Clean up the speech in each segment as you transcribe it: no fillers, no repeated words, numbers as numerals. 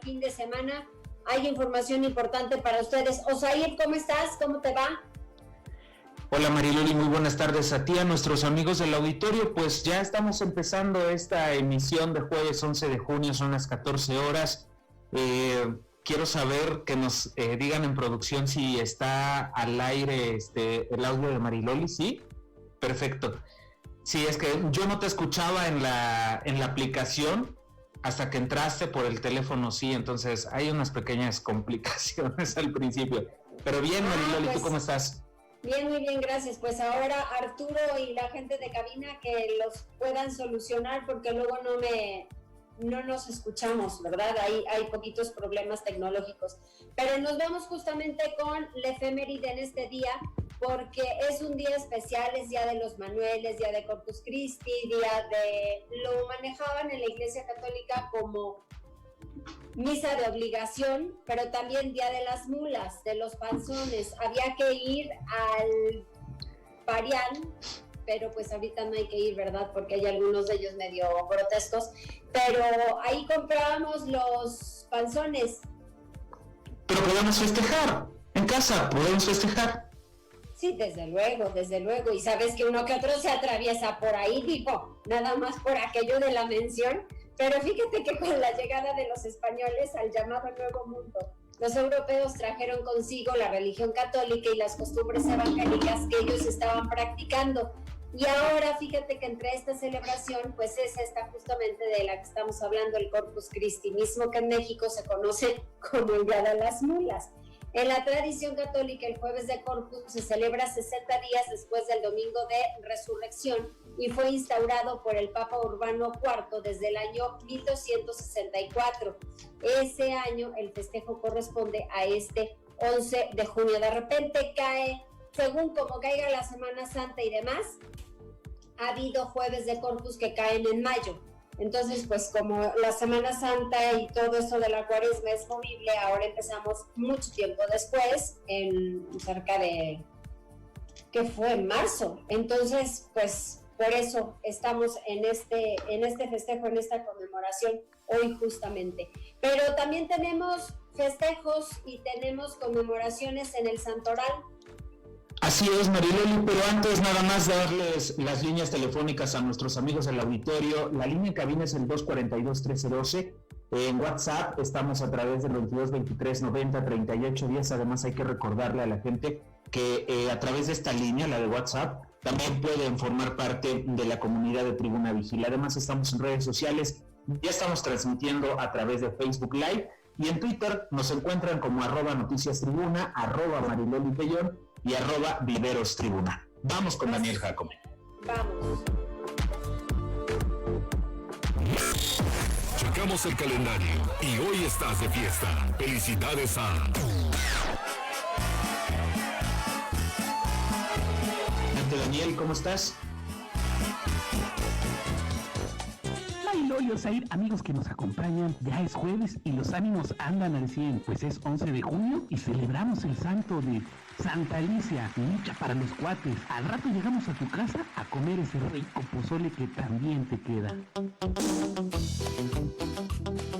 fin de semana. Hay información importante para ustedes. Osair, ¿cómo estás? ¿Cómo te va? Hola Mariloli, muy buenas tardes a ti, a nuestros amigos del auditorio. Pues ya estamos empezando esta emisión de jueves 11 de junio, son las 14 horas. Quiero saber que nos digan en producción si está al aire el audio de Mariloli, ¿sí? Perfecto. Sí, es que yo no te escuchaba en la aplicación hasta que entraste por el teléfono, sí, entonces hay unas pequeñas complicaciones al principio. Pero bien, Mariloli, pues, ¿tú cómo estás? Bien, muy bien, gracias. Pues ahora Arturo y la gente de cabina que los puedan solucionar porque luego no nos escuchamos, ¿verdad? Hay poquitos problemas tecnológicos. Pero nos vamos justamente con la efeméride en este día porque es un día especial, es Día de los Manueles, Día de Corpus Christi, lo manejaban en la Iglesia Católica como misa de obligación, pero también Día de las Mulas, de los panzones. Había que ir al Parián, pero pues ahorita no hay que ir, ¿verdad? Porque hay algunos de ellos medio grotescos. Pero ahí comprábamos los panzones. Pero podemos festejar, en casa podemos festejar. Sí, desde luego. Y sabes que uno que otro se atraviesa por ahí, digo, nada más por aquello de la mención. Pero fíjate que con la llegada de los españoles al llamado Nuevo Mundo, los europeos trajeron consigo la religión católica y las costumbres evangélicas que ellos estaban practicando. Y ahora fíjate que entre esta celebración, pues es esta justamente de la que estamos hablando, el Corpus Christi, mismo que en México se conoce como el Día de las Mulas. En la tradición católica, el jueves de Corpus se celebra 60 días después del domingo de Resurrección y fue instaurado por el Papa Urbano IV desde el año 1264. Ese año el festejo corresponde a este 11 de junio. De repente cae, según como caiga la Semana Santa y demás, ha habido jueves de Corpus que caen en mayo. Entonces, pues como la Semana Santa y todo eso de la Cuaresma es movible, ahora empezamos mucho tiempo después, cerca de, que fue en marzo. Entonces, pues por eso estamos en este festejo, en esta conmemoración hoy justamente. Pero también tenemos festejos y tenemos conmemoraciones en el Santoral. Así es, Mariloli, pero antes nada más darles las líneas telefónicas a nuestros amigos del auditorio. La línea en cabina es el 242-1312. En WhatsApp estamos a través del 22-23-90-38-10. Además hay que recordarle a la gente que a través de esta línea, la de WhatsApp, también pueden formar parte de la comunidad de Tribuna Vigil. Además estamos en redes sociales, ya estamos transmitiendo a través de Facebook Live y en Twitter nos encuentran como @noticiastribuna, @marilolipellón y @viverostribuna. Vamos con Daniel Jacome. Vamos. Checamos el calendario y hoy estás de fiesta. Felicidades a... Daniel, ¿cómo estás? Mariloli, Osair, amigos que nos acompañan, ya es jueves y los ánimos andan al 100, pues es 11 de junio y celebramos el santo de Santa Alicia, lucha para los cuates. Al rato llegamos a tu casa a comer ese rico pozole que también te queda.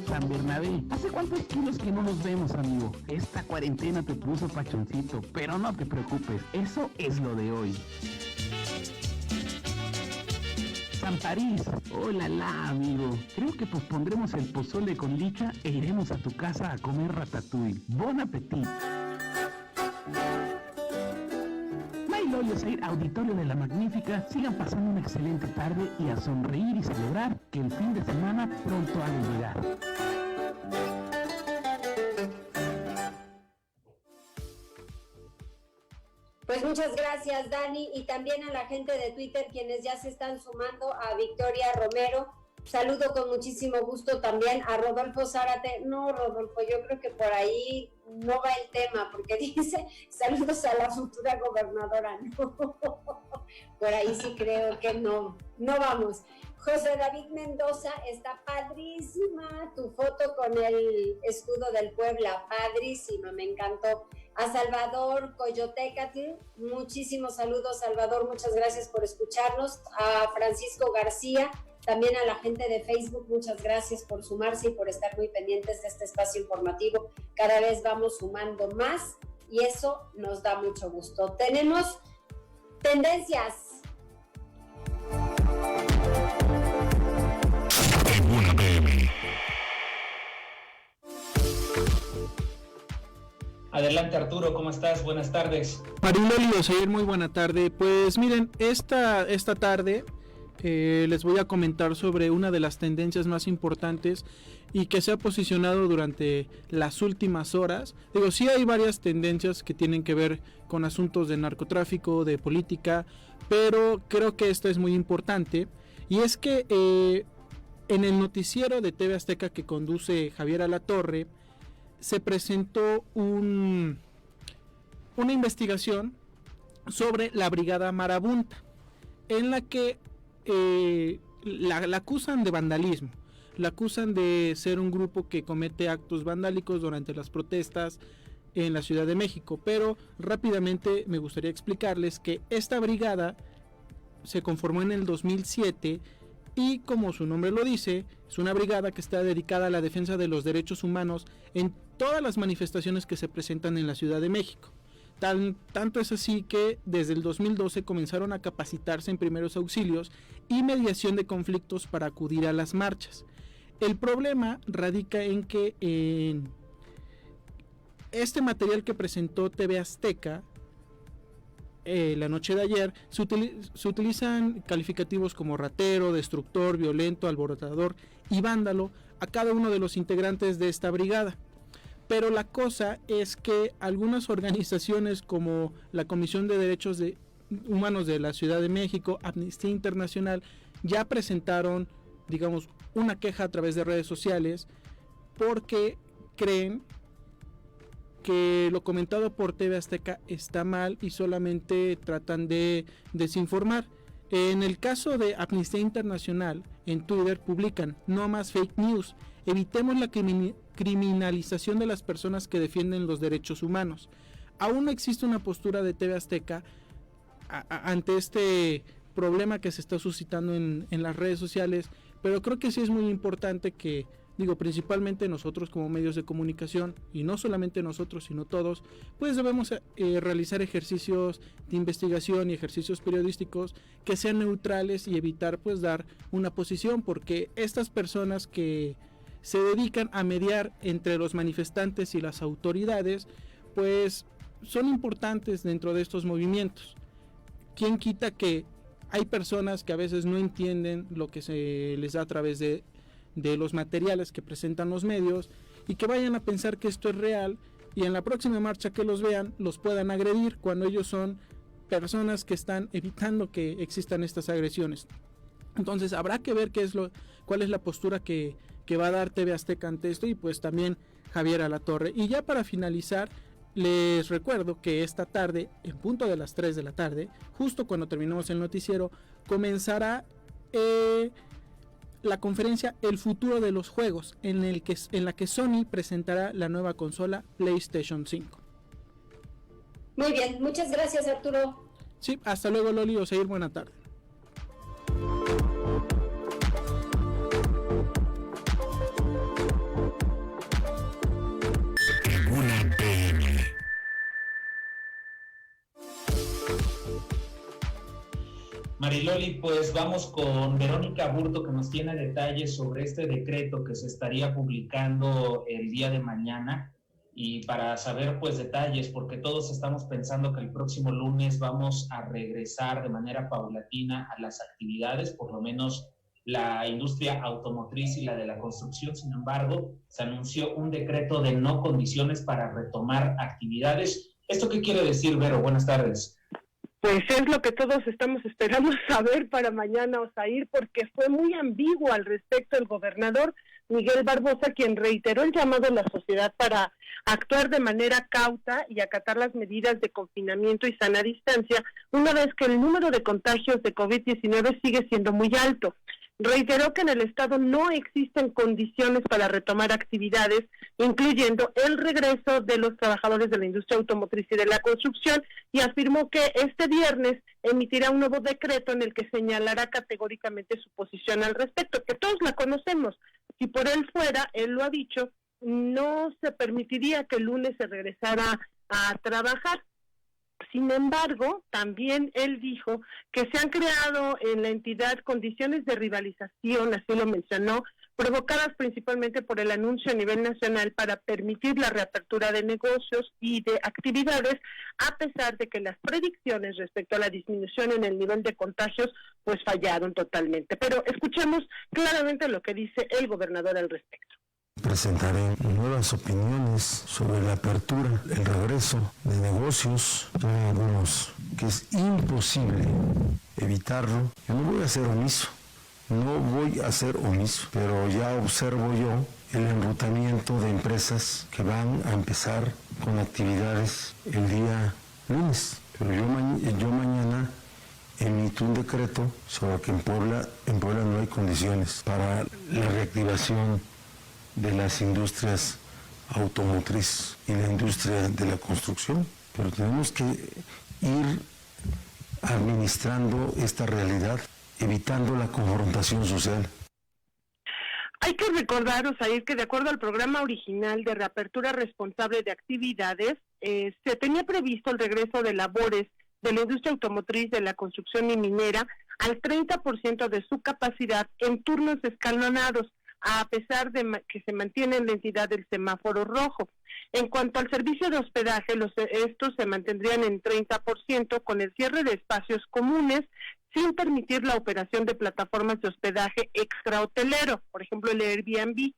San Bernabé, ¿hace cuántos kilos que no nos vemos, amigo? Esta cuarentena te puso pachoncito, pero no te preocupes, eso es lo de hoy. San París, hola amigo. Creo que pospondremos el pozole con licha e iremos a tu casa a comer ratatouille. Bon appetit. Mariloli, Osair, auditorio de La Magnífica, sigan pasando una excelente tarde y a sonreír y celebrar que el fin de semana pronto ha de llegar. Pues muchas gracias, Dani, y también a la gente de Twitter, quienes ya se están sumando, a Victoria Romero. Saludo con muchísimo gusto también a Rodolfo Zárate. No, Rodolfo, yo creo que por ahí no va el tema, porque dice saludos a la futura gobernadora. No, por ahí sí creo que no vamos. José David Mendoza, está padrísima tu foto con el escudo del Puebla, padrísima, me encantó. A Salvador Coyotecatl, muchísimos saludos, Salvador, muchas gracias por escucharnos. A Francisco García, También a la gente de Facebook, muchas gracias por sumarse y por estar muy pendientes de este espacio informativo. Cada vez vamos sumando más y eso nos da mucho gusto. Tenemos tendencias. Tribuna PM. Adelante, Arturo, ¿cómo estás? Buenas tardes. Mariloli Oseguir, muy buena tarde. Pues miren, esta tarde les voy a comentar sobre una de las tendencias más importantes y que se ha posicionado durante las últimas horas. Digo, sí hay varias tendencias que tienen que ver con asuntos de narcotráfico, de política, pero creo que esta es muy importante. Y es que en el noticiero de TV Azteca que conduce Javier Alatorre, se presentó una investigación sobre la Brigada Marabunta, en la que la acusan de vandalismo, la acusan de ser un grupo que comete actos vandálicos durante las protestas en la Ciudad de México, pero rápidamente me gustaría explicarles que esta brigada se conformó en el 2007 y, como su nombre lo dice, es una brigada que está dedicada a la defensa de los derechos humanos en todas las manifestaciones que se presentan en la Ciudad de México. Tanto es así que desde el 2012 comenzaron a capacitarse en primeros auxilios y mediación de conflictos para acudir a las marchas. El problema radica en que en este material que presentó TV Azteca la noche de ayer se utilizan calificativos como ratero, destructor, violento, alborotador y vándalo a cada uno de los integrantes de esta brigada. Pero la cosa es que algunas organizaciones como la Comisión de Derechos Humanos de la Ciudad de México, Amnistía Internacional, ya presentaron, digamos, una queja a través de redes sociales porque creen que lo comentado por TV Azteca está mal y solamente tratan de desinformar. En el caso de Amnistía Internacional, en Twitter publican: no más fake news, evitemos la criminalización de las personas que defienden los derechos humanos. Aún no existe una postura de TV Azteca ante este problema que se está suscitando en las redes sociales, pero creo que sí es muy importante que, principalmente nosotros como medios de comunicación, y no solamente nosotros, sino todos, pues debemos realizar ejercicios de investigación y ejercicios periodísticos que sean neutrales y evitar pues dar una posición, porque estas personas que se dedican a mediar entre los manifestantes y las autoridades, pues son importantes dentro de estos movimientos. ¿Quién quita que hay personas que a veces no entienden lo que se les da a través de los materiales que presentan los medios y que vayan a pensar que esto es real y en la próxima marcha que los vean los puedan agredir cuando ellos son personas que están evitando que existan estas agresiones? Entonces habrá que ver cuál es la postura que va a dar TV Azteca ante esto y pues también Javier Alatorre. Y ya para finalizar, les recuerdo que esta tarde, en punto de las 3 de la tarde, justo cuando terminemos el noticiero, comenzará la conferencia El futuro de los juegos, en la que Sony presentará la nueva consola PlayStation 5. Muy bien, muchas gracias, Arturo. Sí, hasta luego, Loli Oseguir, buena tarde. Tribuna PM. Mariloli, pues vamos con Verónica Burto, que nos tiene detalles sobre este decreto que se estaría publicando el día de mañana, y para saber pues detalles, porque todos estamos pensando que el próximo lunes vamos a regresar de manera paulatina a las actividades, por lo menos la industria automotriz y la de la construcción. Sin embargo, se anunció un decreto de no condiciones para retomar actividades. ¿Esto qué quiere decir, Vero? Buenas tardes. Pues es lo que todos estamos esperando saber para mañana, Osair, porque fue muy ambiguo al respecto el gobernador Miguel Barbosa, quien reiteró el llamado a la sociedad para actuar de manera cauta y acatar las medidas de confinamiento y sana distancia, una vez que el número de contagios de COVID-19 sigue siendo muy alto. Reiteró que en el Estado no existen condiciones para retomar actividades, incluyendo el regreso de los trabajadores de la industria automotriz y de la construcción, y afirmó que este viernes emitirá un nuevo decreto en el que señalará categóricamente su posición al respecto, que todos la conocemos. Si por él fuera, él lo ha dicho, no se permitiría que el lunes se regresara a trabajar. Sin embargo, también él dijo que se han creado en la entidad condiciones de rivalización, así lo mencionó, provocadas principalmente por el anuncio a nivel nacional para permitir la reapertura de negocios y de actividades, a pesar de que las predicciones respecto a la disminución en el nivel de contagios pues fallaron totalmente. Pero escuchemos claramente lo que dice el gobernador al respecto. Presentaré nuevas opiniones sobre la apertura, el regreso de negocios. Hay algunos que es imposible evitarlo. Yo no voy a ser omiso, pero ya observo yo el enrutamiento de empresas que van a empezar con actividades el día lunes. Pero yo mañana emito un decreto sobre que en Puebla no hay condiciones para la reactivación de las industrias automotriz y la industria de la construcción, pero tenemos que ir administrando esta realidad, evitando la confrontación social. Hay que recordar, Osair, que de acuerdo al programa original de reapertura responsable de actividades, se tenía previsto el regreso de labores de la industria automotriz, de la construcción y minera al 30% de su capacidad en turnos escalonados, a pesar de que se mantiene en la entidad del semáforo rojo. En cuanto al servicio de hospedaje, estos se mantendrían en 30% con el cierre de espacios comunes, sin permitir la operación de plataformas de hospedaje extrahotelero, por ejemplo el Airbnb.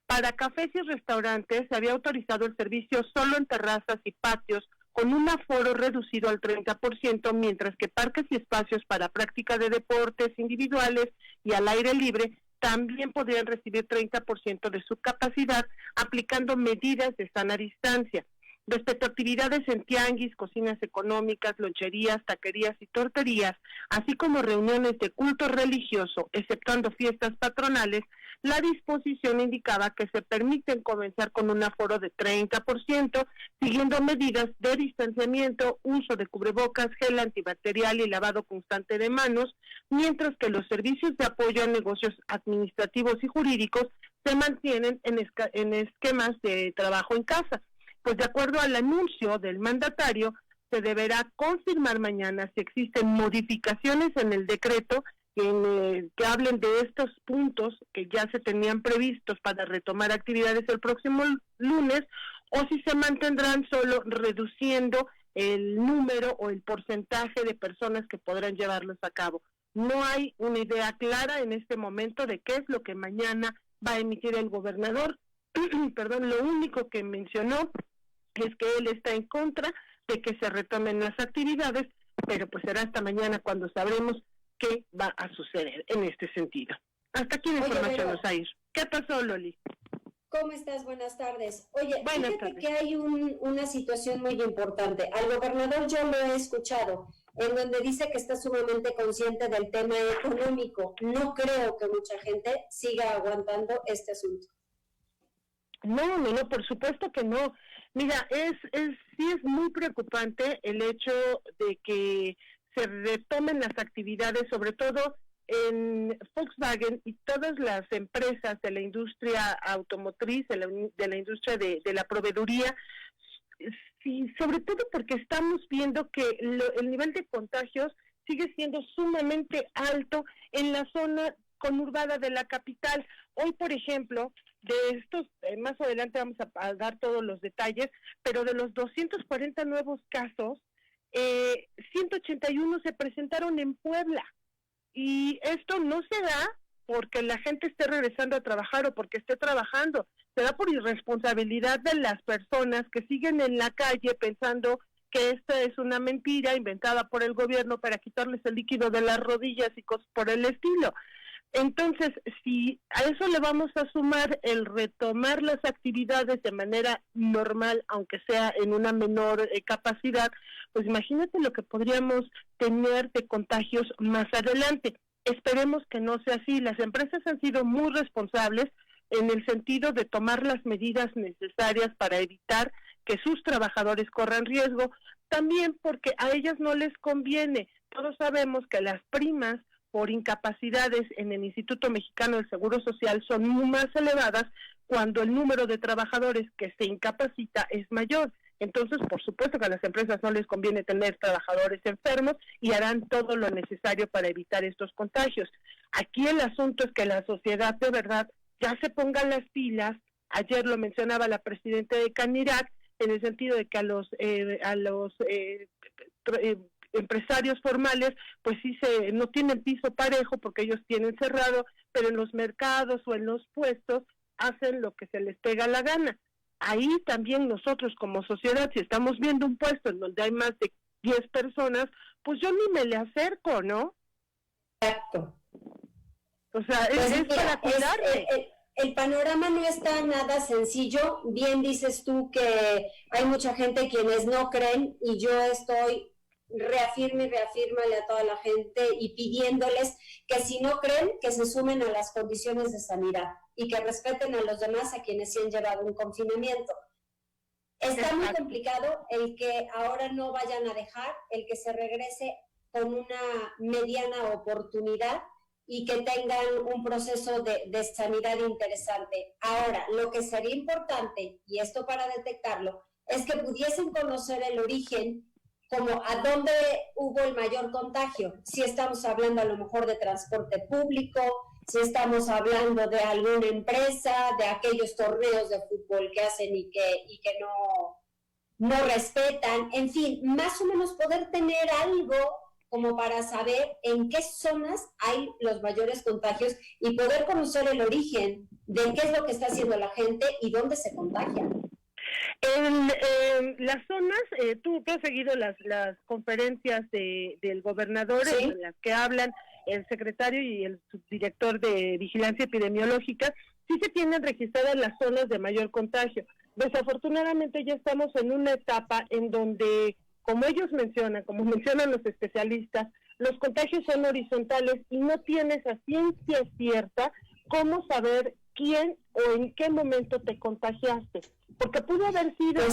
Para cafés y restaurantes se había autorizado el servicio solo en terrazas y patios, con un aforo reducido al 30%, mientras que parques y espacios para práctica de deportes individuales y al aire libre también podrían recibir 30% de su capacidad, aplicando medidas de sana distancia. Respecto a actividades en tianguis, cocinas económicas, loncherías, taquerías y torterías, así como reuniones de culto religioso, exceptuando fiestas patronales, la disposición indicaba que se permiten comenzar con un aforo de 30%, siguiendo medidas de distanciamiento, uso de cubrebocas, gel antibacterial y lavado constante de manos, mientras que los servicios de apoyo a negocios administrativos y jurídicos se mantienen en esquemas de trabajo en casa. Pues de acuerdo al anuncio del mandatario, se deberá confirmar mañana si existen modificaciones en el decreto que hablen de estos puntos que ya se tenían previstos para retomar actividades el próximo lunes, o si se mantendrán solo reduciendo el número o el porcentaje de personas que podrán llevarlos a cabo. No hay una idea clara en este momento de qué es lo que mañana va a emitir el gobernador. Perdón, lo único que mencionó es que él está en contra de que se retomen las actividades, pero pues será hasta mañana cuando sabremos qué va a suceder en este sentido. Hasta aquí la información, Osair. ¿Qué pasó, Loli? ¿Cómo estás? Buenas tardes. Oye, Buenas fíjate tardes. que hay una situación muy importante. Al gobernador yo lo he escuchado, en donde dice que está sumamente consciente del tema económico. No creo que mucha gente siga aguantando este asunto. No, por supuesto que no. Mira, sí es muy preocupante el hecho de que se retomen las actividades, sobre todo en Volkswagen y todas las empresas de la industria automotriz, de la industria de la proveeduría, sí, sobre todo porque estamos viendo que el nivel de contagios sigue siendo sumamente alto en la zona conurbada de la capital. Hoy, por ejemplo, de estos, más adelante vamos a dar todos los detalles, pero de los 240 nuevos casos, 181 se presentaron en Puebla. Y esto no se da porque la gente esté regresando a trabajar o porque esté trabajando, se da por irresponsabilidad de las personas que siguen en la calle pensando que esta es una mentira inventada por el gobierno para quitarles el líquido de las rodillas y cosas por el estilo. Entonces, si a eso le vamos a sumar el retomar las actividades de manera normal, aunque sea en una menor capacidad, pues imagínate lo que podríamos tener de contagios más adelante. Esperemos que no sea así. Las empresas han sido muy responsables en el sentido de tomar las medidas necesarias para evitar que sus trabajadores corran riesgo, también porque a ellas no les conviene. Todos sabemos que las primas por incapacidades en el Instituto Mexicano del Seguro Social son muy más elevadas cuando el número de trabajadores que se incapacita es mayor. Entonces, por supuesto que a las empresas no les conviene tener trabajadores enfermos y harán todo lo necesario para evitar estos contagios. Aquí el asunto es que la sociedad de verdad ya se ponga las pilas. Ayer lo mencionaba la presidenta de Canirac, en el sentido de que a los empresarios formales, pues sí no tienen piso parejo porque ellos tienen cerrado, pero en los mercados o en los puestos hacen lo que se les pega la gana. Ahí también nosotros como sociedad, si estamos viendo un puesto en donde hay más de 10 personas, pues yo ni me le acerco, ¿no? Exacto. O sea, pues es mira, para cuidarme. El panorama no está nada sencillo. Bien dices tú que hay mucha gente quienes no creen y yo estoy reafírmale a toda la gente y pidiéndoles que si no creen, que se sumen a las condiciones de sanidad y que respeten a los demás, a quienes sí han llevado un confinamiento. Está muy complicado el que ahora no vayan a dejar, el que se regrese con una mediana oportunidad y que tengan un proceso de sanidad interesante. Ahora, lo que sería importante, y esto para detectarlo, es que pudiesen conocer el origen, como a dónde hubo el mayor contagio. Si estamos hablando a lo mejor de transporte público, si estamos hablando de alguna empresa, de aquellos torneos de fútbol que hacen y que no respetan, en fin, más o menos poder tener algo como para saber en qué zonas hay los mayores contagios y poder conocer el origen de qué es lo que está haciendo la gente y dónde se contagian. Las zonas, tú has seguido las conferencias del gobernador, ¿sí?, en las que hablan el secretario y el subdirector de Vigilancia Epidemiológica, sí se tienen registradas las zonas de mayor contagio. Desafortunadamente ya estamos en una etapa en donde, como ellos mencionan, como mencionan los especialistas, los contagios son horizontales y no tienes a ciencia cierta cómo saber quién o en qué momento te contagiaste. Porque pudo haber sido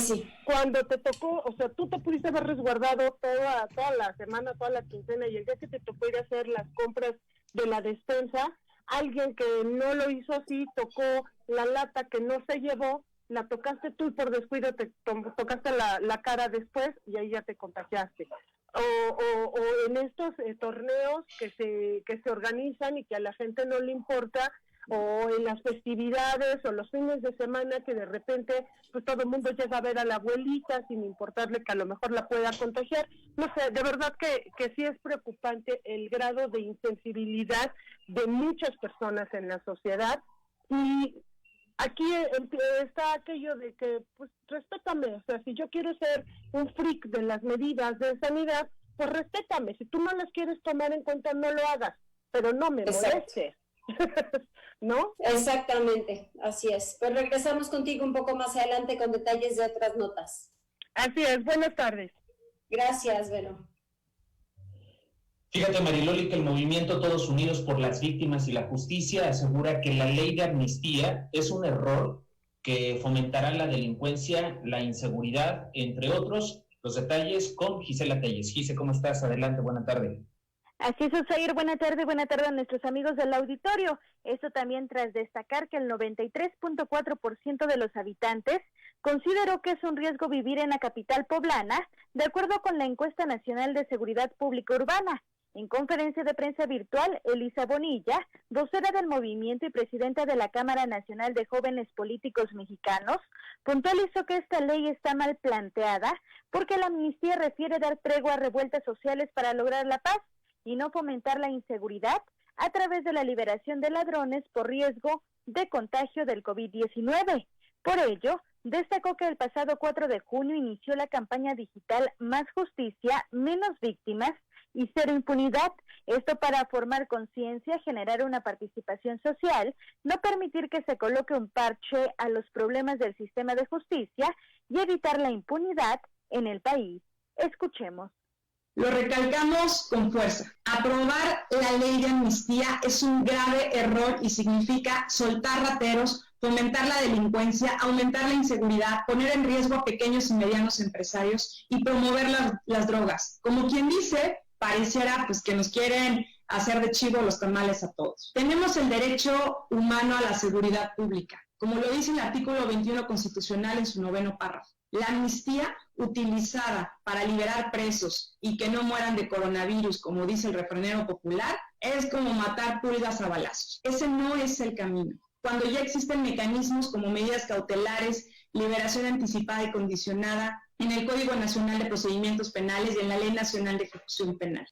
cuando te tocó, o sea, tú te pudiste haber resguardado toda la semana, toda la quincena, y el día que te tocó ir a hacer las compras de la despensa, alguien que no lo hizo así, tocó la lata que no se llevó, la tocaste tú y por descuido te tocaste la cara después y ahí ya te contagiaste. O en estos torneos que se organizan y que a la gente no le importa, o en las festividades o los fines de semana que de repente pues todo el mundo llega a ver a la abuelita sin importarle que a lo mejor la pueda contagiar. No sé, de verdad que sí es preocupante el grado de insensibilidad de muchas personas en la sociedad, y aquí está aquello de que pues respétame, o sea, si yo quiero ser un freak de las medidas de sanidad, pues respétame, si tú no las quieres tomar en cuenta no lo hagas, pero no me molestes. ¿No? Exactamente, así es. Pues regresamos contigo un poco más adelante con detalles de otras notas. Así es, buenas tardes. Gracias, Vero. Fíjate, Mariloli, que el movimiento Todos Unidos por las Víctimas y la Justicia asegura que la ley de amnistía es un error que fomentará la delincuencia, la inseguridad, entre otros. Los detalles con Gisela Telles. Gise, ¿cómo estás? Adelante, buena tarde. Así es, Osair, buena tarde a nuestros amigos del auditorio. Esto también tras destacar que el 93.4% de los habitantes consideró que es un riesgo vivir en la capital poblana, de acuerdo con la encuesta nacional de seguridad pública urbana. En conferencia de prensa virtual, Elisa Bonilla, vocera del movimiento y presidenta de la Cámara Nacional de Jóvenes Políticos Mexicanos, puntualizó que esta ley está mal planteada porque la amnistía refiere dar tregua a revueltas sociales para lograr la paz y no fomentar la inseguridad a través de la liberación de ladrones por riesgo de contagio del COVID-19. Por ello, destacó que el pasado 4 de junio inició la campaña digital Más Justicia, Menos Víctimas y Cero Impunidad. Esto para formar conciencia, generar una participación social, no permitir que se coloque un parche a los problemas del sistema de justicia y evitar la impunidad en el país. Escuchemos. Lo recalcamos con fuerza. Aprobar la ley de amnistía es un grave error y significa soltar rateros, fomentar la delincuencia, aumentar la inseguridad, poner en riesgo a pequeños y medianos empresarios y promover las drogas. Como quien dice, pareciera pues que nos quieren hacer de chivo los tamales a todos. Tenemos el derecho humano a la seguridad pública, como lo dice el artículo 21 constitucional en su 9º párrafo. La amnistía utilizada para liberar presos y que no mueran de coronavirus, como dice el refranero popular, es como matar pulgas a balazos. Ese no es el camino. Cuando ya existen mecanismos como medidas cautelares, liberación anticipada y condicionada en el Código Nacional de Procedimientos Penales y en la Ley Nacional de Ejecución Penal.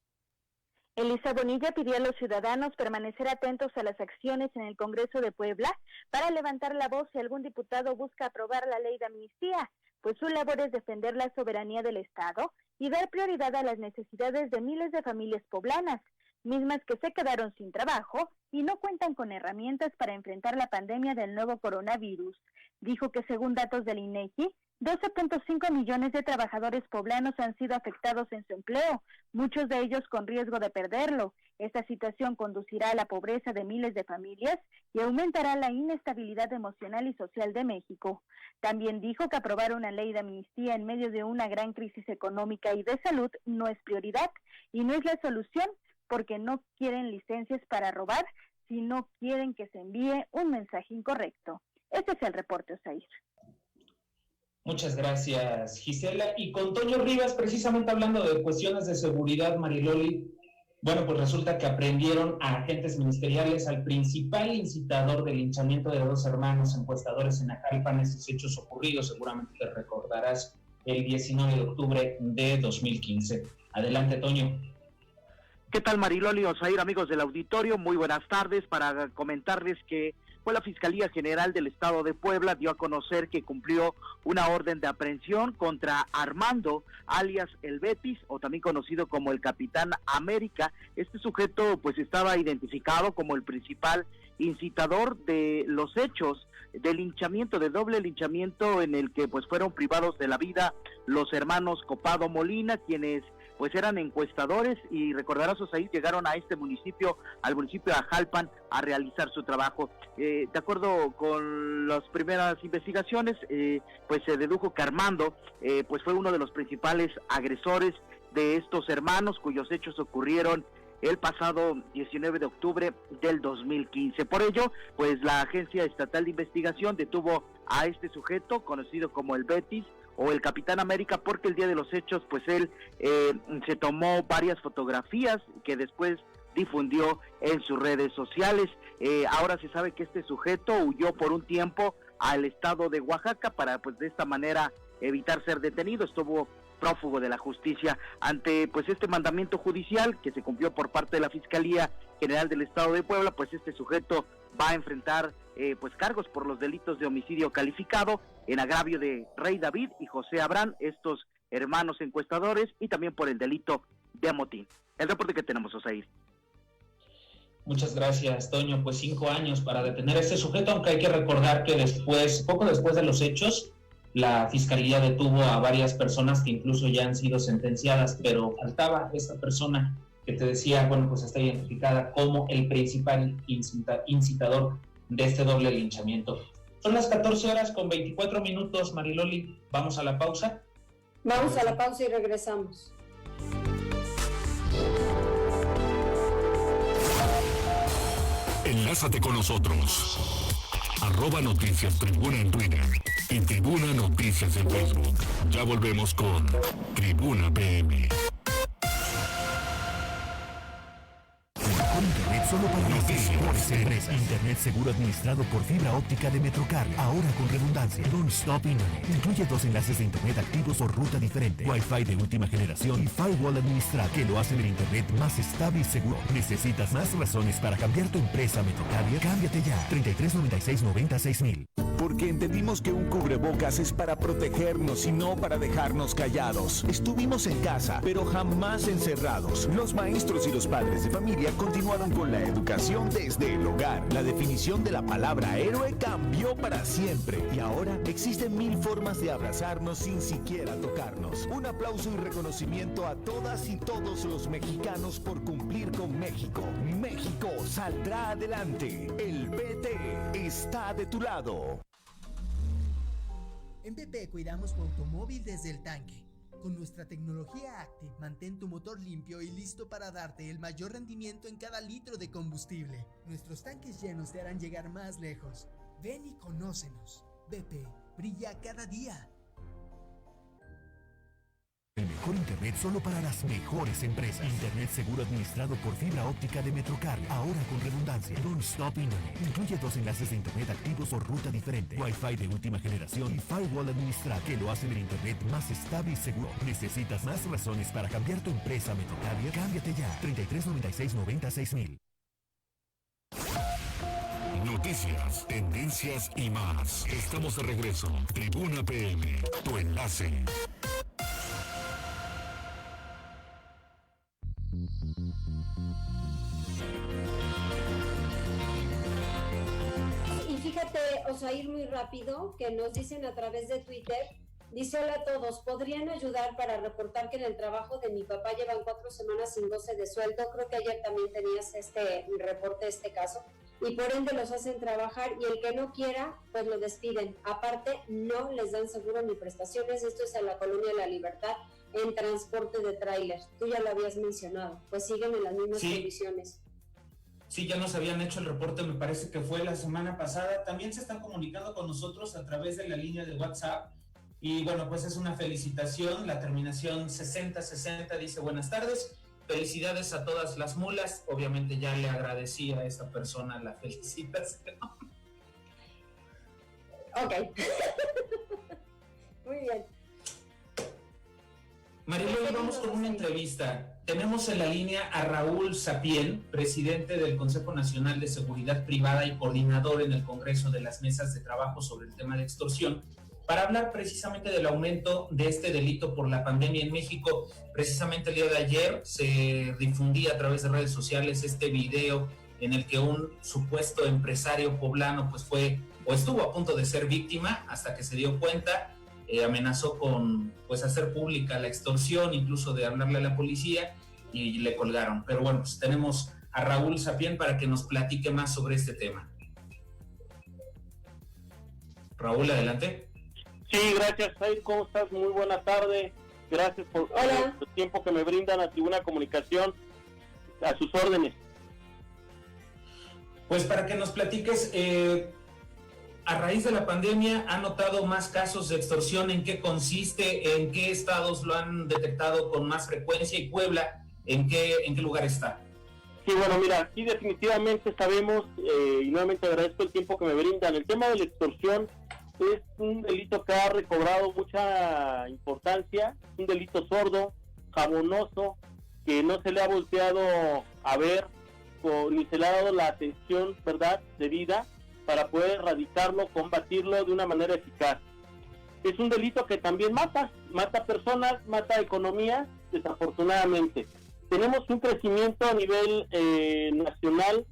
Elisa Bonilla pidió a los ciudadanos permanecer atentos a las acciones en el Congreso de Puebla para levantar la voz si algún diputado busca aprobar la ley de amnistía, pues su labor es defender la soberanía del Estado y dar prioridad a las necesidades de miles de familias poblanas, mismas que se quedaron sin trabajo y no cuentan con herramientas para enfrentar la pandemia del nuevo coronavirus. Dijo que según datos del INEGI, 12.5 millones de trabajadores poblanos han sido afectados en su empleo, muchos de ellos con riesgo de perderlo. Esta situación conducirá a la pobreza de miles de familias y aumentará la inestabilidad emocional y social de México. También dijo que aprobar una ley de amnistía en medio de una gran crisis económica y de salud no es prioridad y no es la solución, porque no quieren licencias para robar, sino quieren que se envíe un mensaje incorrecto. Este es el reporte, Osair. Muchas gracias, Gisela. Y con Toño Rivas, precisamente hablando de cuestiones de seguridad, Mariloli, bueno, pues resulta que aprendieron a agentes ministeriales al principal incitador del linchamiento de 2 hermanos encuestadores en Ajalpan. Estos hechos ocurridos, seguramente te recordarás, el 19 de octubre de 2015. Adelante, Toño. ¿Qué tal, Mariloli, Osair, amigos del auditorio? Muy buenas tardes. Para comentarles que la Fiscalía General del Estado de Puebla dio a conocer que cumplió una orden de aprehensión contra Armando, alias El Betis, o también conocido como el Capitán América. Este sujeto pues estaba identificado como el principal incitador de los hechos de linchamiento, de doble linchamiento en el que pues fueron privados de la vida los hermanos Copado Molina, quienes pues eran encuestadores, y recordarás, Osair, llegaron a este municipio, al municipio de Ajalpan, a realizar su trabajo. De acuerdo con las primeras investigaciones, pues se dedujo que Armando pues fue uno de los principales agresores de estos hermanos, cuyos hechos ocurrieron el pasado 19 de octubre del 2015. Por ello, pues la Agencia Estatal de Investigación detuvo a este sujeto, conocido como el Betis, o el Capitán América, porque el día de los hechos, pues él se tomó varias fotografías que después difundió en sus redes sociales. Ahora se sabe que este sujeto huyó por un tiempo al estado de Oaxaca para, pues de esta manera, evitar ser detenido. Estuvo prófugo de la justicia. Ante pues este mandamiento judicial que se cumplió por parte de la Fiscalía General del Estado de Puebla, pues este sujeto va a enfrentar pues cargos por los delitos de homicidio calificado en agravio de Rey David y José Abraham, estos hermanos encuestadores, y también por el delito de motín. El reporte que tenemos, Osair. Muchas gracias, Toño. Pues 5 años para detener a este sujeto, aunque hay que recordar que poco después de los hechos, la Fiscalía detuvo a varias personas que incluso ya han sido sentenciadas, pero faltaba esta persona que te decía, bueno, pues está identificada como el principal incitador de este doble linchamiento. Son las 14:24, Mariloli. ¿Vamos a la pausa? Vamos a la pausa y regresamos. Enlázate con nosotros. @Noticias Tribuna en Twitter y Tribuna Noticias en Facebook. Ya volvemos con Tribuna PM. Con internet solo para noticias. Internet seguro administrado por fibra óptica de Metrocarrier. Ahora con redundancia. Don't Stop Internet. Incluye 2 enlaces de internet activos por ruta diferente. Wi-Fi de última generación y firewall administrado, que lo hacen el internet más estable y seguro. ¿Necesitas más razones para cambiar tu empresa a Metrocarrier? Cámbiate ya. 33 96 90 6000. ¿Por porque entendimos que un cubrebocas es para protegernos y no para dejarnos callados. Estuvimos en casa, pero jamás encerrados. Los maestros y los padres de familia continuaron con la educación desde el hogar. La definición de la palabra héroe cambió para siempre y ahora existen 1000 formas de abrazarnos sin siquiera tocarnos. Un aplauso y reconocimiento a todas y todos los mexicanos por cumplir con México. México saldrá adelante. El PT está de tu lado. En BP cuidamos tu automóvil desde el tanque. Con nuestra tecnología Active, mantén tu motor limpio y listo para darte el mayor rendimiento en cada litro de combustible. Nuestros tanques llenos te harán llegar más lejos. Ven y conócenos. BP brilla cada día. El mejor internet solo para las mejores empresas. Internet seguro administrado por fibra óptica de Metrocarrier. Ahora con redundancia. Don't Stop Internet. Incluye 2 enlaces de internet activos o ruta diferente. Wi-Fi de última generación y firewall administrado que lo hacen el internet más estable y seguro. ¿Necesitas más razones para cambiar tu empresa a Metrocarrier? Cámbiate ya. 33 96 90 6000. Noticias, tendencias y más. Estamos de regreso. Tribuna PM, tu enlace. Y fíjate, Osair, muy rápido, que nos dicen a través de Twitter, dice: hola a todos, ¿podrían ayudar para reportar que en el trabajo de mi papá llevan 4 semanas sin goce de sueldo? Creo que ayer también tenías este reporte, este caso, y por ende los hacen trabajar, y el que no quiera, pues lo despiden. Aparte, no les dan seguro ni prestaciones. Esto es en la Colonia de la Libertad, en transporte de tráiler. Tú ya lo habías mencionado, pues siguen en las mismas condiciones. Sí, ya nos habían hecho el reporte, me parece que fue la semana pasada. También se están comunicando con nosotros a través de la línea de WhatsApp. Y bueno, pues es una felicitación. La terminación 6060 dice: buenas tardes, felicidades a todas las mulas. Obviamente ya le agradecí a esa persona la felicitación. Ok. Muy bien. Marilo, vamos con una entrevista. Tenemos en la línea a Raúl Sapien, presidente del Consejo Nacional de Seguridad Privada y coordinador en el Congreso de las mesas de trabajo sobre el tema de extorsión, para hablar precisamente del aumento de este delito por la pandemia en México. Precisamente el día de ayer se difundía a través de redes sociales este video en el que un supuesto empresario poblano pues fue o estuvo a punto de ser víctima hasta que se dio cuenta. Amenazó con pues hacer pública la extorsión, incluso de hablarle a la policía, y le colgaron. Pero bueno, pues tenemos a Raúl Sapien para que nos platique más sobre este tema. Raúl, adelante. Sí, gracias, Jair. ¿Cómo estás? Muy buena tarde. Gracias por el tiempo que me brindan a Tribuna Comunicación. A sus órdenes. Pues para que nos platiques, a raíz de la pandemia, ¿han notado más casos de extorsión? ¿En qué consiste? ¿En qué estados lo han detectado con más frecuencia? Y Puebla, ¿en qué lugar está? Sí, bueno, mira, aquí definitivamente sabemos, y nuevamente agradezco el tiempo que me brindan. El tema de la extorsión es un delito que ha recobrado mucha importancia, es un delito sordo, jabonoso, que no se le ha volteado a ver, ni se le ha dado la atención, ¿verdad?, debida, para poder erradicarlo, combatirlo de una manera eficaz. Es un delito que también mata personas, mata economía, desafortunadamente. Tenemos un crecimiento a nivel nacional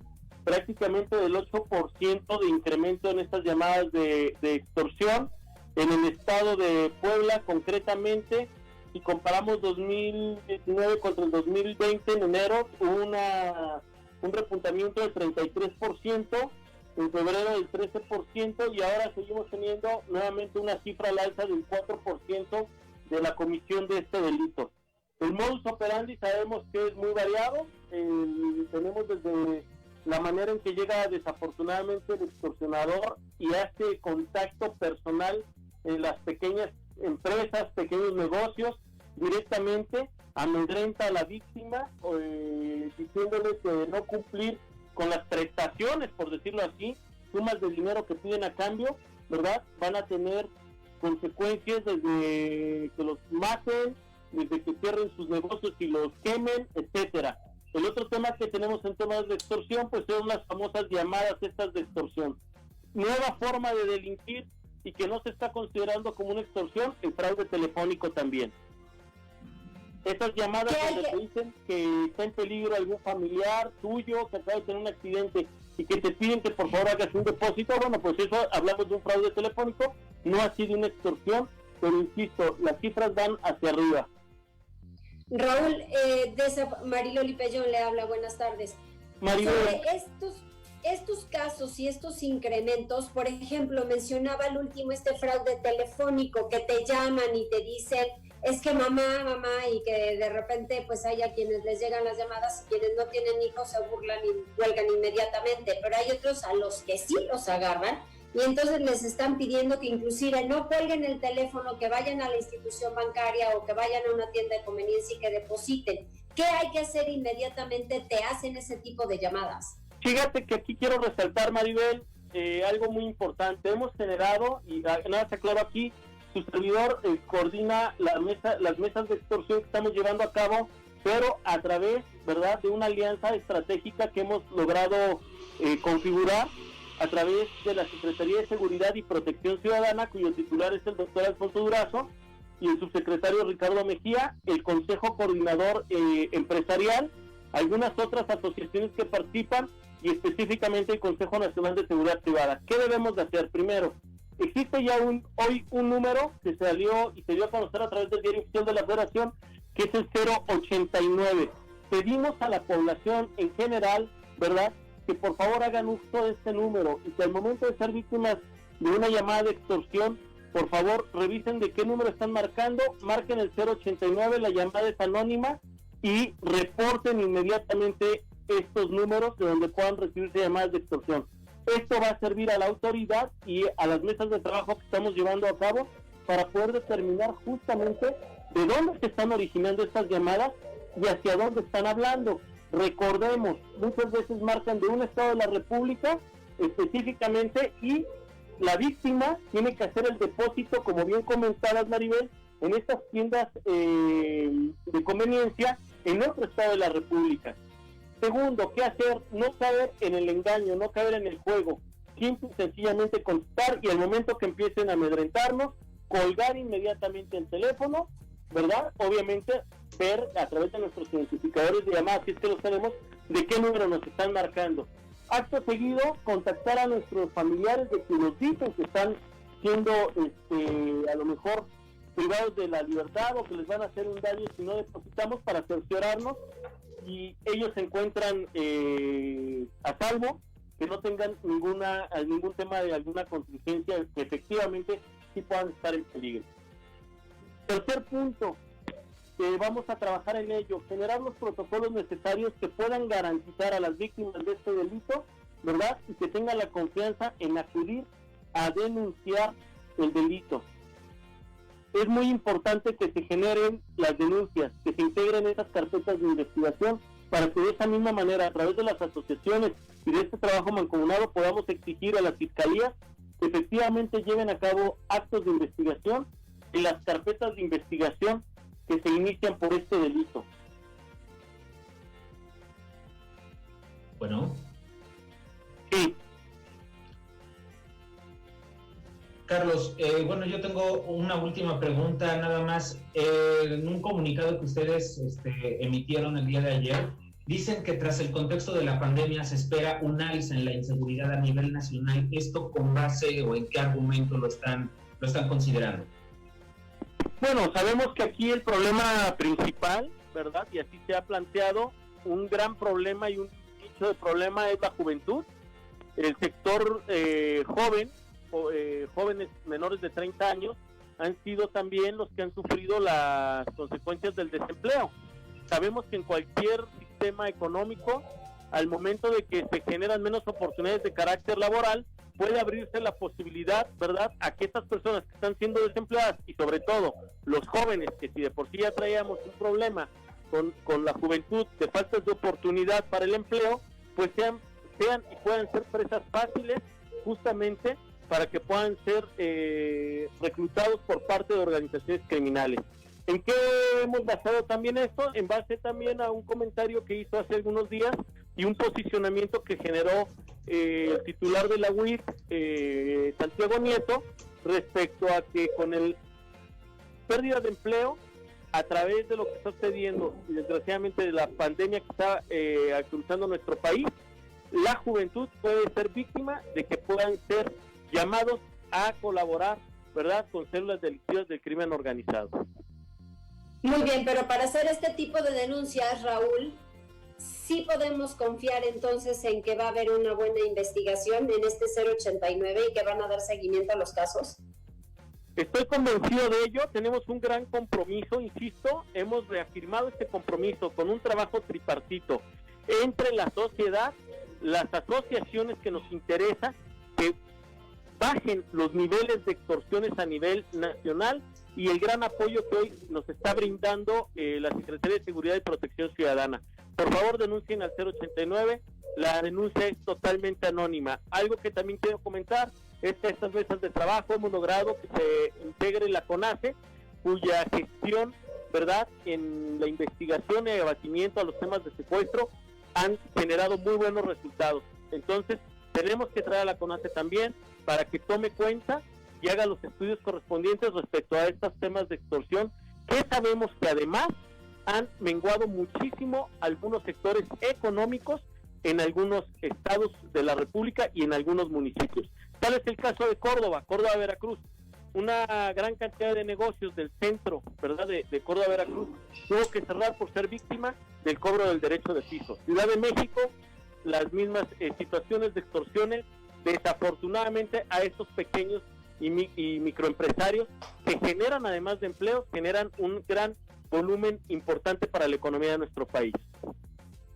prácticamente del 8% de incremento en estas llamadas de extorsión. En el estado de Puebla, concretamente, si comparamos 2019 contra el 2020, en enero hubo un repuntamiento del 33%, en febrero del 13%, y ahora seguimos teniendo nuevamente una cifra al alza del 4% de la comisión de este delito. El modus operandi sabemos que es muy variado. Tenemos desde la manera en que llega desafortunadamente el extorsionador y hace contacto personal en las pequeñas empresas, pequeños negocios, directamente amedrenta a la víctima, diciéndole que no cumplir con las prestaciones, por decirlo así, sumas de dinero que piden a cambio, ¿verdad? Van a tener consecuencias desde que los maten, desde que cierren sus negocios y los quemen, etcétera. El otro tema que tenemos en temas de extorsión, pues son las famosas llamadas estas de extorsión. nueva forma de delinquir y que no se está considerando como una extorsión, el fraude telefónico también. Esas llamadas donde te dicen que está en peligro algún familiar tuyo que acaba de tener un accidente y que te piden que por favor hagas un depósito, bueno, pues eso hablamos de un fraude telefónico, no ha sido una extorsión, pero insisto, las cifras van hacia arriba. Raúl, Mariloli Pellón le habla, buenas tardes. Sobre estos casos y estos incrementos, por ejemplo, mencionaba al último este fraude telefónico que te llaman y te dicen, es que mamá, y que de repente pues hay a quienes les llegan las llamadas y quienes no tienen hijos se burlan y cuelgan inmediatamente, pero hay otros a los que sí los agarran y entonces les están pidiendo que inclusive no cuelguen el teléfono, que vayan a la institución bancaria o que vayan a una tienda de conveniencia y que depositen. ¿Qué hay que hacer inmediatamente? Te hacen ese tipo de llamadas. Fíjate que aquí quiero resaltar, Maribel, algo muy importante. Hemos generado, y nada se aclaro aquí, su servidor coordina las mesas de extorsión que estamos llevando a cabo, pero a través, ¿verdad?, de una alianza estratégica que hemos logrado configurar a través de la Secretaría de Seguridad y Protección Ciudadana, cuyo titular es el doctor Alfonso Durazo, y el subsecretario Ricardo Mejía, el Consejo Coordinador Empresarial, algunas otras asociaciones que participan, y específicamente el Consejo Nacional de Seguridad Privada. ¿Qué debemos de hacer? Primero, existe ya hoy un número que salió y se dio a conocer a través del Diario Oficial de la Federación, que es el 089. Pedimos a la población en general, ¿verdad?, que por favor hagan uso de este número y que al momento de ser víctimas de una llamada de extorsión, por favor revisen de qué número están marcando, marquen el 089, la llamada es anónima, y reporten inmediatamente estos números de donde puedan recibirse llamadas de extorsión. Esto va a servir a la autoridad y a las mesas de trabajo que estamos llevando a cabo para poder determinar justamente de dónde se están originando estas llamadas y hacia dónde están hablando. Recordemos, muchas veces marcan de un estado de la República específicamente y la víctima tiene que hacer el depósito, como bien comentadas, Maribel, en estas tiendas de conveniencia en otro estado de la República. Segundo, ¿qué hacer? No caer en el engaño, no caer en el juego. Simple y sencillamente contestar y al momento que empiecen a amedrentarnos, colgar inmediatamente el teléfono, ¿verdad? Obviamente ver a través de nuestros identificadores de llamadas, si es que los tenemos, de qué número nos están marcando. Acto seguido, contactar a nuestros familiares de que nos dicen que están siendo a lo mejor privados de la libertad o que les van a hacer un daño si no depositamos, para cerciorarnos y ellos se encuentran a salvo, que no tengan ningún tema de alguna contingencia, que efectivamente sí puedan estar en peligro. Tercer punto, vamos a trabajar en ello, generar los protocolos necesarios que puedan garantizar a las víctimas de este delito, ¿verdad?, y que tengan la confianza en acudir a denunciar el delito. Es muy importante que se generen las denuncias, que se integren esas carpetas de investigación, para que de esa misma manera, a través de las asociaciones y de este trabajo mancomunado, podamos exigir a las fiscalías que efectivamente lleven a cabo actos de investigación en las carpetas de investigación que se inician por este delito. Bueno. Sí. Carlos, bueno, yo tengo una última pregunta, nada más. En un comunicado que ustedes emitieron el día de ayer, dicen que tras el contexto de la pandemia se espera un alza en la inseguridad a nivel nacional. ¿Esto con base o en qué argumento lo están considerando? Bueno, sabemos que aquí el problema principal, ¿verdad?, y así se ha planteado, un gran problema y un nicho de problema es la juventud, el sector jóvenes menores de 30 años han sido también los que han sufrido las consecuencias del desempleo. Sabemos que en cualquier sistema económico, al momento de que se generan menos oportunidades de carácter laboral, puede abrirse la posibilidad, ¿verdad?, a que estas personas que están siendo desempleadas, y sobre todo los jóvenes, que si de por sí ya traíamos un problema con la juventud de faltas de oportunidad para el empleo, pues sean y puedan ser presas fáciles justamente para que puedan ser reclutados por parte de organizaciones criminales. ¿En qué hemos basado también esto? En base también a un comentario que hizo hace algunos días y un posicionamiento que generó el titular de la UIF, Santiago Nieto, respecto a que con el pérdida de empleo a través de lo que está sucediendo y desgraciadamente de la pandemia que está cruzando nuestro país, la juventud puede ser víctima de que puedan ser llamados a colaborar, ¿verdad?, con células delictivas del crimen organizado. Muy bien, pero para hacer este tipo de denuncias, Raúl, ¿sí podemos confiar entonces en que va a haber una buena investigación en este 089 y que van a dar seguimiento a los casos? Estoy convencido de ello, tenemos un gran compromiso, insisto, hemos reafirmado este compromiso con un trabajo tripartito entre la sociedad, las asociaciones que nos interesa, que bajen los niveles de extorsiones a nivel nacional y el gran apoyo que hoy nos está brindando la Secretaría de Seguridad y Protección Ciudadana. Por favor, denuncien al 089, la denuncia es totalmente anónima. Algo que también quiero comentar es que estas mesas de trabajo hemos logrado que se integre la CONACE, cuya gestión, ¿verdad?, en la investigación y abatimiento a los temas de secuestro han generado muy buenos resultados. Entonces, tenemos que traer a la CONACE también para que tome cuenta y haga los estudios correspondientes respecto a estos temas de extorsión, que sabemos que además han menguado muchísimo algunos sectores económicos en algunos estados de la República y en algunos municipios. Tal es el caso de Córdoba, Veracruz. Una gran cantidad de negocios del centro, ¿verdad?, de Córdoba, Veracruz, tuvo que cerrar por ser víctima del cobro del derecho de piso. Ciudad de México, las mismas situaciones de extorsiones, desafortunadamente a estos pequeños y microempresarios que generan, además de empleos, generan un gran volumen importante para la economía de nuestro país.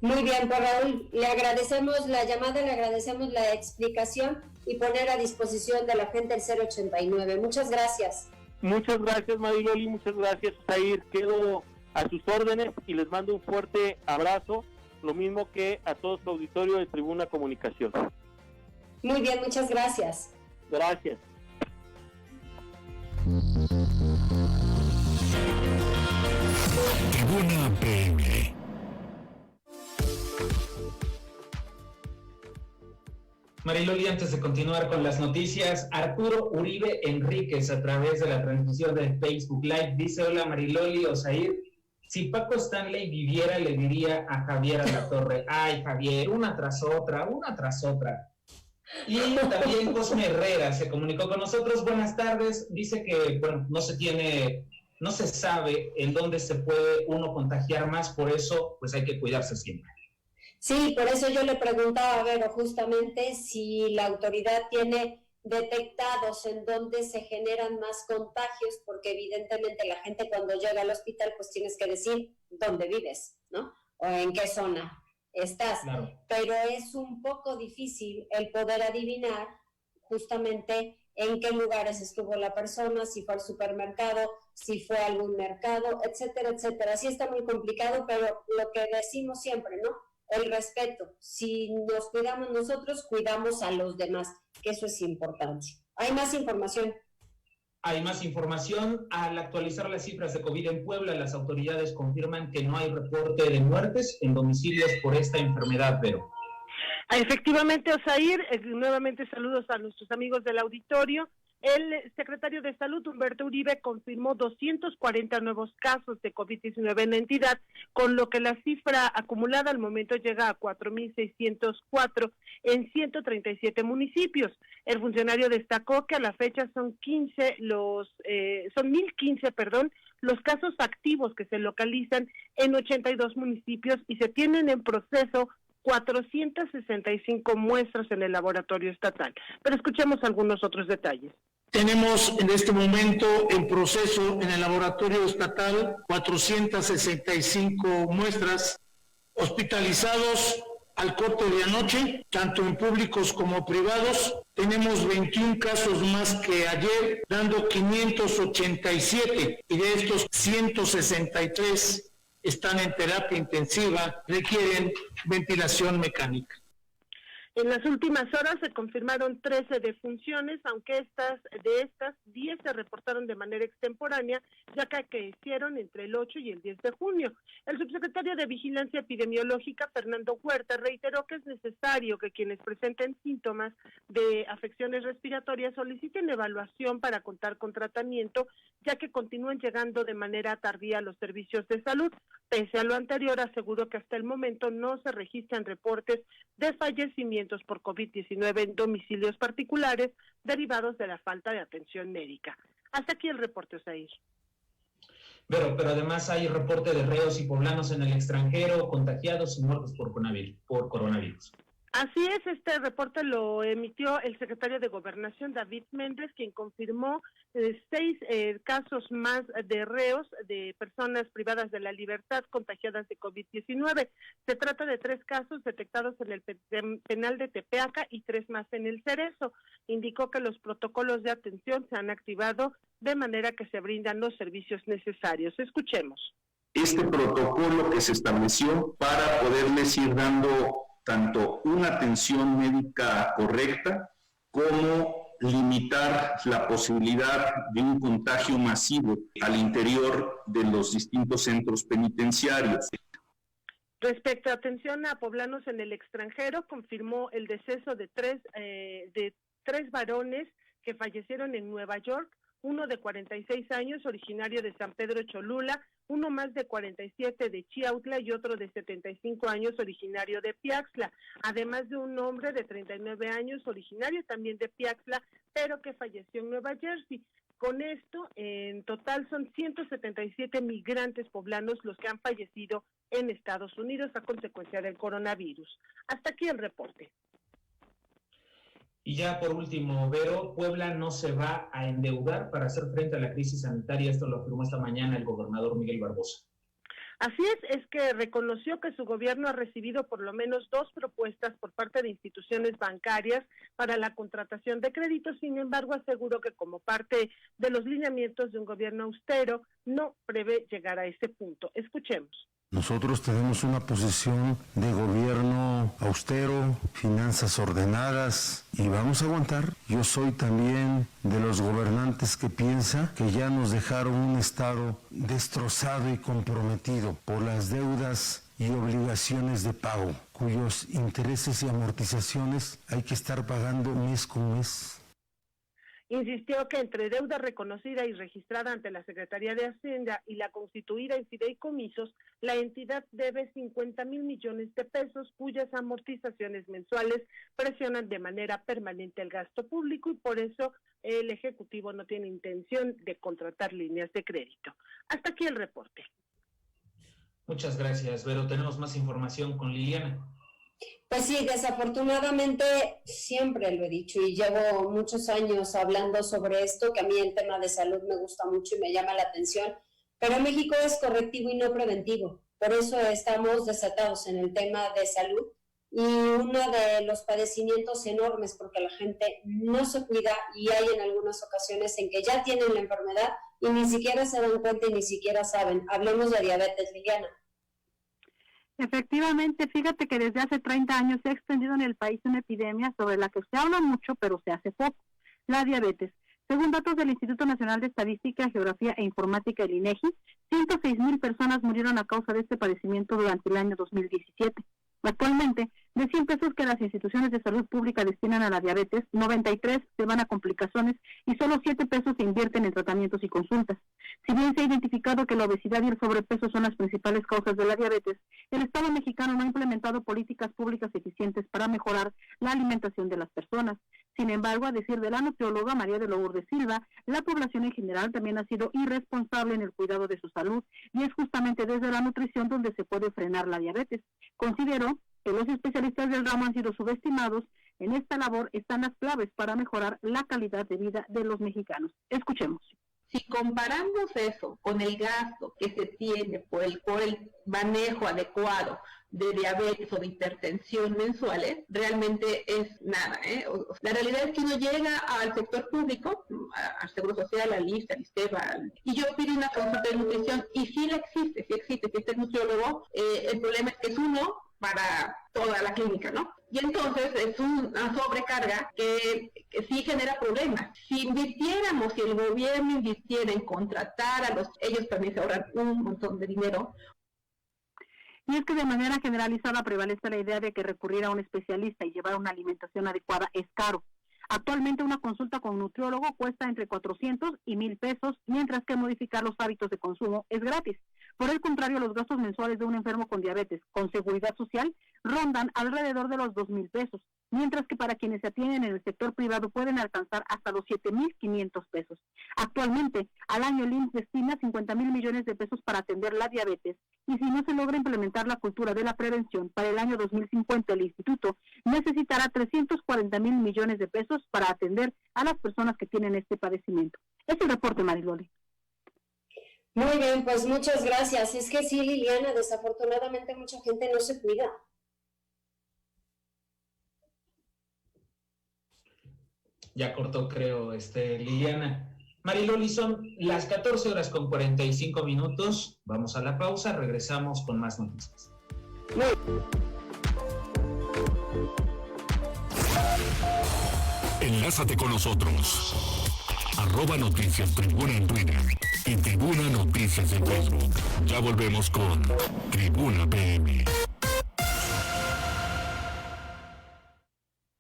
Muy bien, pues Raúl, le agradecemos la llamada, le agradecemos la explicación y poner a disposición de la gente el 089. Muchas gracias. Muchas gracias, Mariloli, muchas gracias, Zair. Quedo a sus órdenes y les mando un fuerte abrazo, lo mismo que a todo su auditorio de Tribuna Comunicación. Muy bien, muchas gracias. Gracias. Tribuna PM. Mariloli, antes de continuar con las noticias, Arturo Uribe Enríquez, a través de la transmisión de Facebook Live, dice: hola Mariloli, Osair, si Paco Stanley viviera le diría a Javier Alatorre, ay Javier, una tras otra. Y también Cosme Herrera se comunicó con nosotros, buenas tardes, dice que, bueno, no se sabe en dónde se puede uno contagiar más, por eso pues hay que cuidarse siempre. Sí, por eso yo le preguntaba a Vero justamente si la autoridad tiene detectados en dónde se generan más contagios, porque evidentemente la gente cuando llega al hospital pues tienes que decir dónde vives, ¿no? O en qué zona estás. Claro. Pero es un poco difícil el poder adivinar justamente en qué lugares estuvo la persona, si fue al supermercado, si fue a algún mercado, etcétera, etcétera. Sí está muy complicado, pero lo que decimos siempre, ¿no? El respeto. Si nos cuidamos nosotros, cuidamos a los demás, que eso es importante. Hay más información. Hay más información. Al actualizar las cifras de COVID en Puebla, las autoridades confirman que no hay reporte de muertes en domicilios por esta enfermedad, Vero. Efectivamente, Osair, nuevamente saludos a nuestros amigos del auditorio. El secretario de Salud, Humberto Uribe, confirmó 240 nuevos casos de COVID-19 en la entidad, con lo que la cifra acumulada al momento llega a 4.604 en 137 municipios. El funcionario destacó que a la fecha son 1.015 los casos activos que se localizan en 82 municipios y se tienen en proceso 465 muestras en el laboratorio estatal. Pero escuchemos algunos otros detalles. Tenemos en este momento en proceso en el laboratorio estatal 465 muestras, hospitalizados al corte de anoche, tanto en públicos como privados. Tenemos 21 casos más que ayer, dando 587, y de estos 163 están en terapia intensiva, requieren ventilación mecánica. En las últimas horas se confirmaron 13 defunciones, aunque de estas 10 se reportaron de manera extemporánea, ya que hicieron entre el 8 y el 10 de junio. El subsecretario de Vigilancia Epidemiológica, Fernando Huerta, reiteró que es necesario que quienes presenten síntomas de afecciones respiratorias soliciten evaluación para contar con tratamiento, ya que continúan llegando de manera tardía a los servicios de salud. Pese a lo anterior, aseguró que hasta el momento no se registran reportes de fallecimientos por COVID-19 en domicilios particulares derivados de la falta de atención médica. Hasta aquí el reporte, Osair. Pero además hay reporte de reos y poblanos en el extranjero contagiados y muertos por coronavirus. Así es, este reporte lo emitió el secretario de Gobernación, David Méndez, quien confirmó 6 casos más de reos, de personas privadas de la libertad contagiadas de COVID-19. Se trata de 3 casos detectados en el penal de Tepeaca y 3 más en el Cerezo. Indicó que los protocolos de atención se han activado de manera que se brindan los servicios necesarios. Escuchemos. Este protocolo que se estableció para poderles ir dando tanto una atención médica correcta como limitar la posibilidad de un contagio masivo al interior de los distintos centros penitenciarios. Respecto a atención a poblanos en el extranjero, confirmó el deceso de tres varones que fallecieron en Nueva York, uno de 46 años, originario de San Pedro Cholula, uno más de 47 de Chiautla y otro de 75 años, originario de Piaxtla, además de un hombre de 39 años, originario también de Piaxtla, pero que falleció en Nueva Jersey. Con esto, en total son 177 migrantes poblanos los que han fallecido en Estados Unidos a consecuencia del coronavirus. Hasta aquí el reporte. Y ya por último, Vero, Puebla no se va a endeudar para hacer frente a la crisis sanitaria. Esto lo afirmó esta mañana el gobernador Miguel Barbosa. Así es que reconoció que su gobierno ha recibido por lo menos 2 propuestas por parte de instituciones bancarias para la contratación de créditos. Sin embargo, aseguró que como parte de los lineamientos de un gobierno austero, no prevé llegar a ese punto. Escuchemos. Nosotros tenemos una posición de gobierno austero, finanzas ordenadas y vamos a aguantar. Yo soy también de los gobernantes que piensa que ya nos dejaron un estado destrozado y comprometido por las deudas y obligaciones de pago, cuyos intereses y amortizaciones hay que estar pagando mes con mes. Insistió que entre deuda reconocida y registrada ante la Secretaría de Hacienda y la constituida en fideicomisos, la entidad debe 50,000 millones de pesos, cuyas amortizaciones mensuales presionan de manera permanente el gasto público y por eso el Ejecutivo no tiene intención de contratar líneas de crédito. Hasta aquí el reporte. Muchas gracias, Vero. Tenemos más información con Liliana. Pues sí, desafortunadamente siempre lo he dicho y llevo muchos años hablando sobre esto, que a mí el tema de salud me gusta mucho y me llama la atención, pero México es correctivo y no preventivo, por eso estamos desatados en el tema de salud y uno de los padecimientos enormes porque la gente no se cuida y hay en algunas ocasiones en que ya tienen la enfermedad y ni siquiera se dan cuenta y ni siquiera saben. Hablemos de diabetes, Liliana. Efectivamente, fíjate que desde hace 30 años se ha extendido en el país una epidemia sobre la que se habla mucho, pero se hace poco, la diabetes. Según datos del Instituto Nacional de Estadística, Geografía e Informática, el INEGI, 106,000 personas murieron a causa de este padecimiento durante el año 2017. Actualmente, de 100 pesos que las instituciones de salud pública destinan a la diabetes, 93 se van a complicaciones y solo 7 pesos se invierten en tratamientos y consultas. Si bien se ha identificado que la obesidad y el sobrepeso son las principales causas de la diabetes, el Estado mexicano no ha implementado políticas públicas eficientes para mejorar la alimentación de las personas. Sin embargo, a decir de la nutrióloga María de Lourdes Silva, la población en general también ha sido irresponsable en el cuidado de su salud y es justamente desde la nutrición donde se puede frenar la diabetes. Consideró que los especialistas del ramo han sido subestimados. En esta labor están las claves para mejorar la calidad de vida de los mexicanos. Escuchemos. Si comparamos eso con el gasto que se tiene por el manejo adecuado de diabetes o de hipertensión mensuales, realmente es nada, La realidad es que uno llega al sector público, al Seguro Social, al ISSSTE, al ISSSTE, y yo pido una consulta de nutrición, y sí existe el nutriólogo. El problema es que es uno para toda la clínica, ¿no? Y entonces es una sobrecarga que sí genera problemas. Si invirtiéramos, si el gobierno invirtiera en contratar ellos también se ahorran un montón de dinero. Y es que de manera generalizada prevalece la idea de que recurrir a un especialista y llevar una alimentación adecuada es caro. Actualmente una consulta con un nutriólogo cuesta entre 400 y 1,000 pesos, mientras que modificar los hábitos de consumo es gratis. Por el contrario, los gastos mensuales de un enfermo con diabetes con seguridad social rondan alrededor de los 2,000 pesos, mientras que para quienes se atienden en el sector privado pueden alcanzar hasta los 7,500 pesos. Actualmente, al año el IMSS destina 50,000 millones de pesos para atender la diabetes, y si no se logra implementar la cultura de la prevención, para el año 2050 el instituto necesitará 340,000 millones de pesos para atender a las personas que tienen este padecimiento. Es el reporte, Mariloli. Muy bien, pues muchas gracias. Es que sí, Liliana, desafortunadamente mucha gente no se cuida. Ya cortó, creo, Liliana. Mariloli, son las 14 horas con 45 minutos. Vamos a la pausa, regresamos con más noticias. Enlázate con nosotros. @Noticias Tribuna en Twitter y Tribuna Noticias en Facebook. Ya volvemos con Tribuna PM.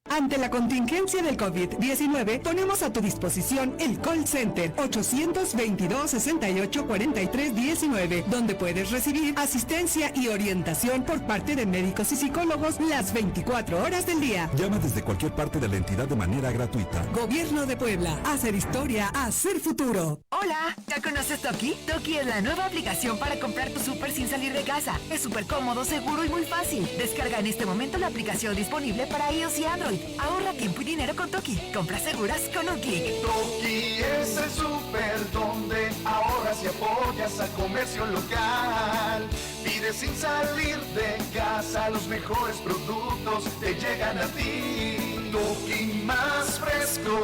Ante la contingencia del COVID-19, ponemos a tu disposición el call center 822-68-43-19, donde puedes recibir asistencia y orientación por parte de médicos y psicólogos las 24 horas del día. Llama desde cualquier parte de la entidad de manera gratuita. Gobierno de Puebla. Hacer historia, hacer futuro. Hola, ¿ya conoces Toki? Toki es la nueva aplicación para comprar tu súper sin salir de casa. Es súper cómodo, seguro y muy fácil. Descarga en este momento la aplicación disponible para iOS y Android. Ahorra tiempo y dinero con Toki. Compras seguras con un clic. Toki es el súper donde ahorras y apoyas al comercio local. Pide sin salir de casa, los mejores productos te llegan a ti. Toki más fresco,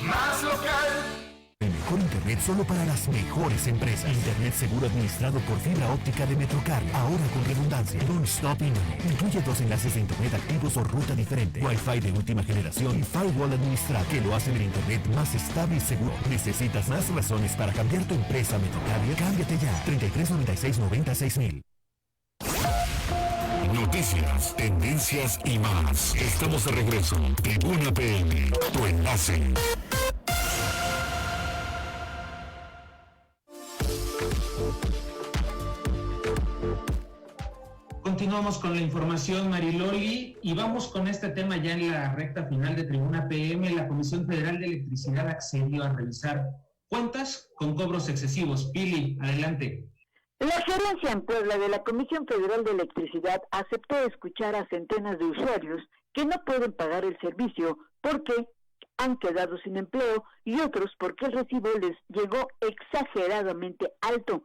más local. El mejor internet solo para las mejores empresas. Internet seguro administrado por fibra óptica de Metrocarrier. Ahora con redundancia. Don't Stop Internet. Incluye 2 enlaces de internet activos o ruta diferente. Wi-Fi de última generación y firewall administrado, que lo hacen el internet más estable y seguro. ¿Necesitas más razones para cambiar tu empresa a Metrocarrier? Cámbiate ya. 33 96 90 6000. Noticias, tendencias y más. Estamos de regreso. Tribuna PM, tu enlace. Continuamos con la información, Mariloli, y vamos con este tema ya en la recta final de Tribuna PM. La Comisión Federal de Electricidad accedió a revisar cuentas con cobros excesivos. Pili, adelante. La gerencia en Puebla de la Comisión Federal de Electricidad aceptó escuchar a centenas de usuarios que no pueden pagar el servicio porque han quedado sin empleo y otros porque el recibo les llegó exageradamente alto.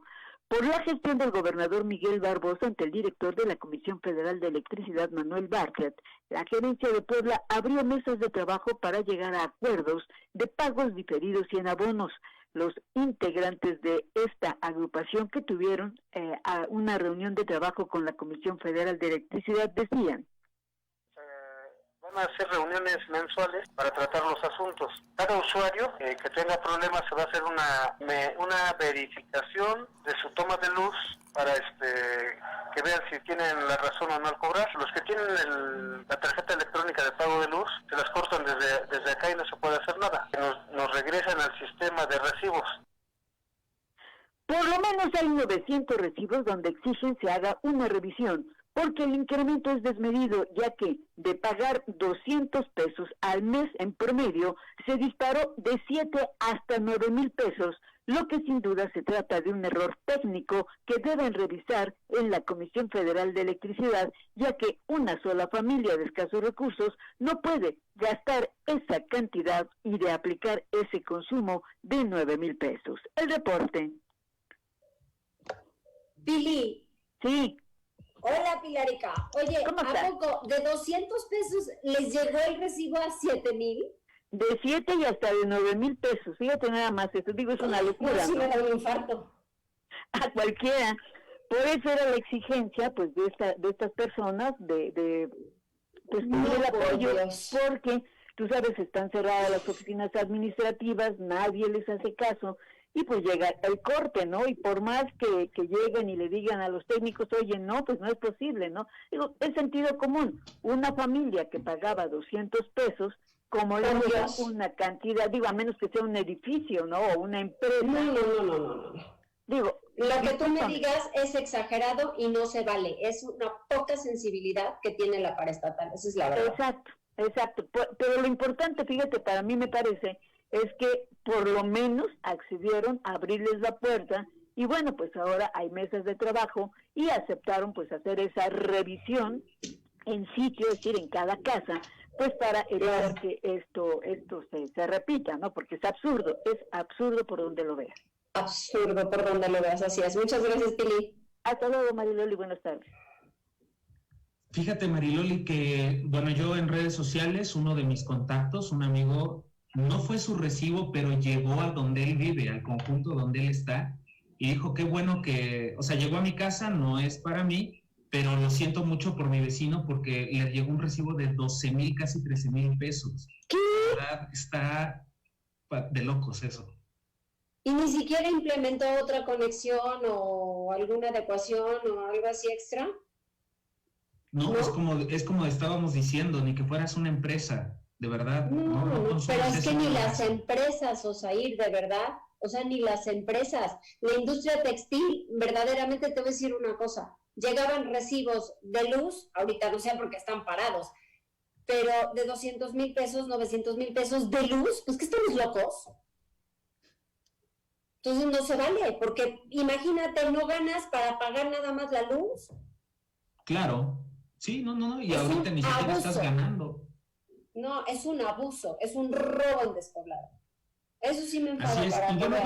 Por la gestión del gobernador Miguel Barbosa ante el director de la Comisión Federal de Electricidad, Manuel Bartlett, la gerencia de Puebla abrió mesas de trabajo para llegar a acuerdos de pagos diferidos y en abonos. Los integrantes de esta agrupación que tuvieron a una reunión de trabajo con la Comisión Federal de Electricidad decían: van a hacer reuniones mensuales para tratar los asuntos. Cada usuario que tenga problemas se va a hacer una verificación de su toma de luz para que vean si tienen la razón o no al cobrar. Los que tienen la tarjeta electrónica de pago de luz se las cortan desde acá y no se puede hacer nada. Nos regresan al sistema de recibos. Por lo menos hay 900 recibos donde exigen se haga una revisión, porque el incremento es desmedido, ya que de pagar 200 pesos al mes en promedio, se disparó de 7 hasta 9,000 pesos, lo que sin duda se trata de un error técnico que deben revisar en la Comisión Federal de Electricidad, ya que una sola familia de escasos recursos no puede gastar esa cantidad y de aplicar ese consumo de 9,000 pesos. El reporte. Pili. Sí. Hola, Pilarica. Oye, ¿a poco de 200 pesos les llegó el recibo a 7,000? De 7 y hasta de 9,000 pesos. Fíjate nada más, esto digo, es una locura. No, sí me da un infarto. A cualquiera. Por eso era la exigencia, pues, de estas personas de pues pedir el apoyo, porque tú sabes, están cerradas las oficinas administrativas, nadie les hace caso, y pues llega el corte, ¿no? Y por más que lleguen y le digan a los técnicos, oye, no, pues no es posible, ¿no? Digo, es sentido común. Una familia que pagaba 200 pesos, como le da una cantidad, digo, a menos que sea un edificio, ¿no? O una empresa. No. Digo, lo que tú me digas es exagerado y no se vale. Es una poca sensibilidad que tiene la paraestatal, esa es la verdad. Exacto. Pero lo importante, fíjate, para mí me parece, es que por lo menos accedieron a abrirles la puerta y bueno, pues ahora hay mesas de trabajo y aceptaron pues hacer esa revisión en sitio, es decir, en cada casa, pues para evitar que esto se repita, ¿no? Porque es absurdo por donde lo veas. Absurdo por donde lo veas, así es. Muchas gracias, Pili. Hasta luego, Mariloli, buenas tardes. Fíjate, Mariloli, que, bueno, yo en redes sociales, uno de mis contactos, un amigo, no fue su recibo, pero llegó a donde él vive, al conjunto donde él está, y dijo, qué bueno que, o sea, llegó a mi casa, no es para mí, pero lo siento mucho por mi vecino porque le llegó un recibo de 12,000, casi 13,000 pesos. ¿Qué? La verdad, está de locos eso. ¿Y ni siquiera implementó otra conexión o alguna adecuación o algo así extra? No, es como estábamos diciendo, ni que fueras una empresa, de verdad. No, pero es que ni las empresas, Osair, de verdad, o sea, ni las empresas. La industria textil, verdaderamente te voy a decir una cosa, llegaban recibos de luz, ahorita no sé porque están parados, pero de 200,000 pesos, 900,000 pesos de luz, pues que estamos locos. Entonces no se vale, porque imagínate, no ganas para pagar nada más la luz. Claro, sí, no, y ahorita ni siquiera estás ganando. No, es un abuso, es un robo en despoblado. Eso sí me enfada. Así es, y bueno,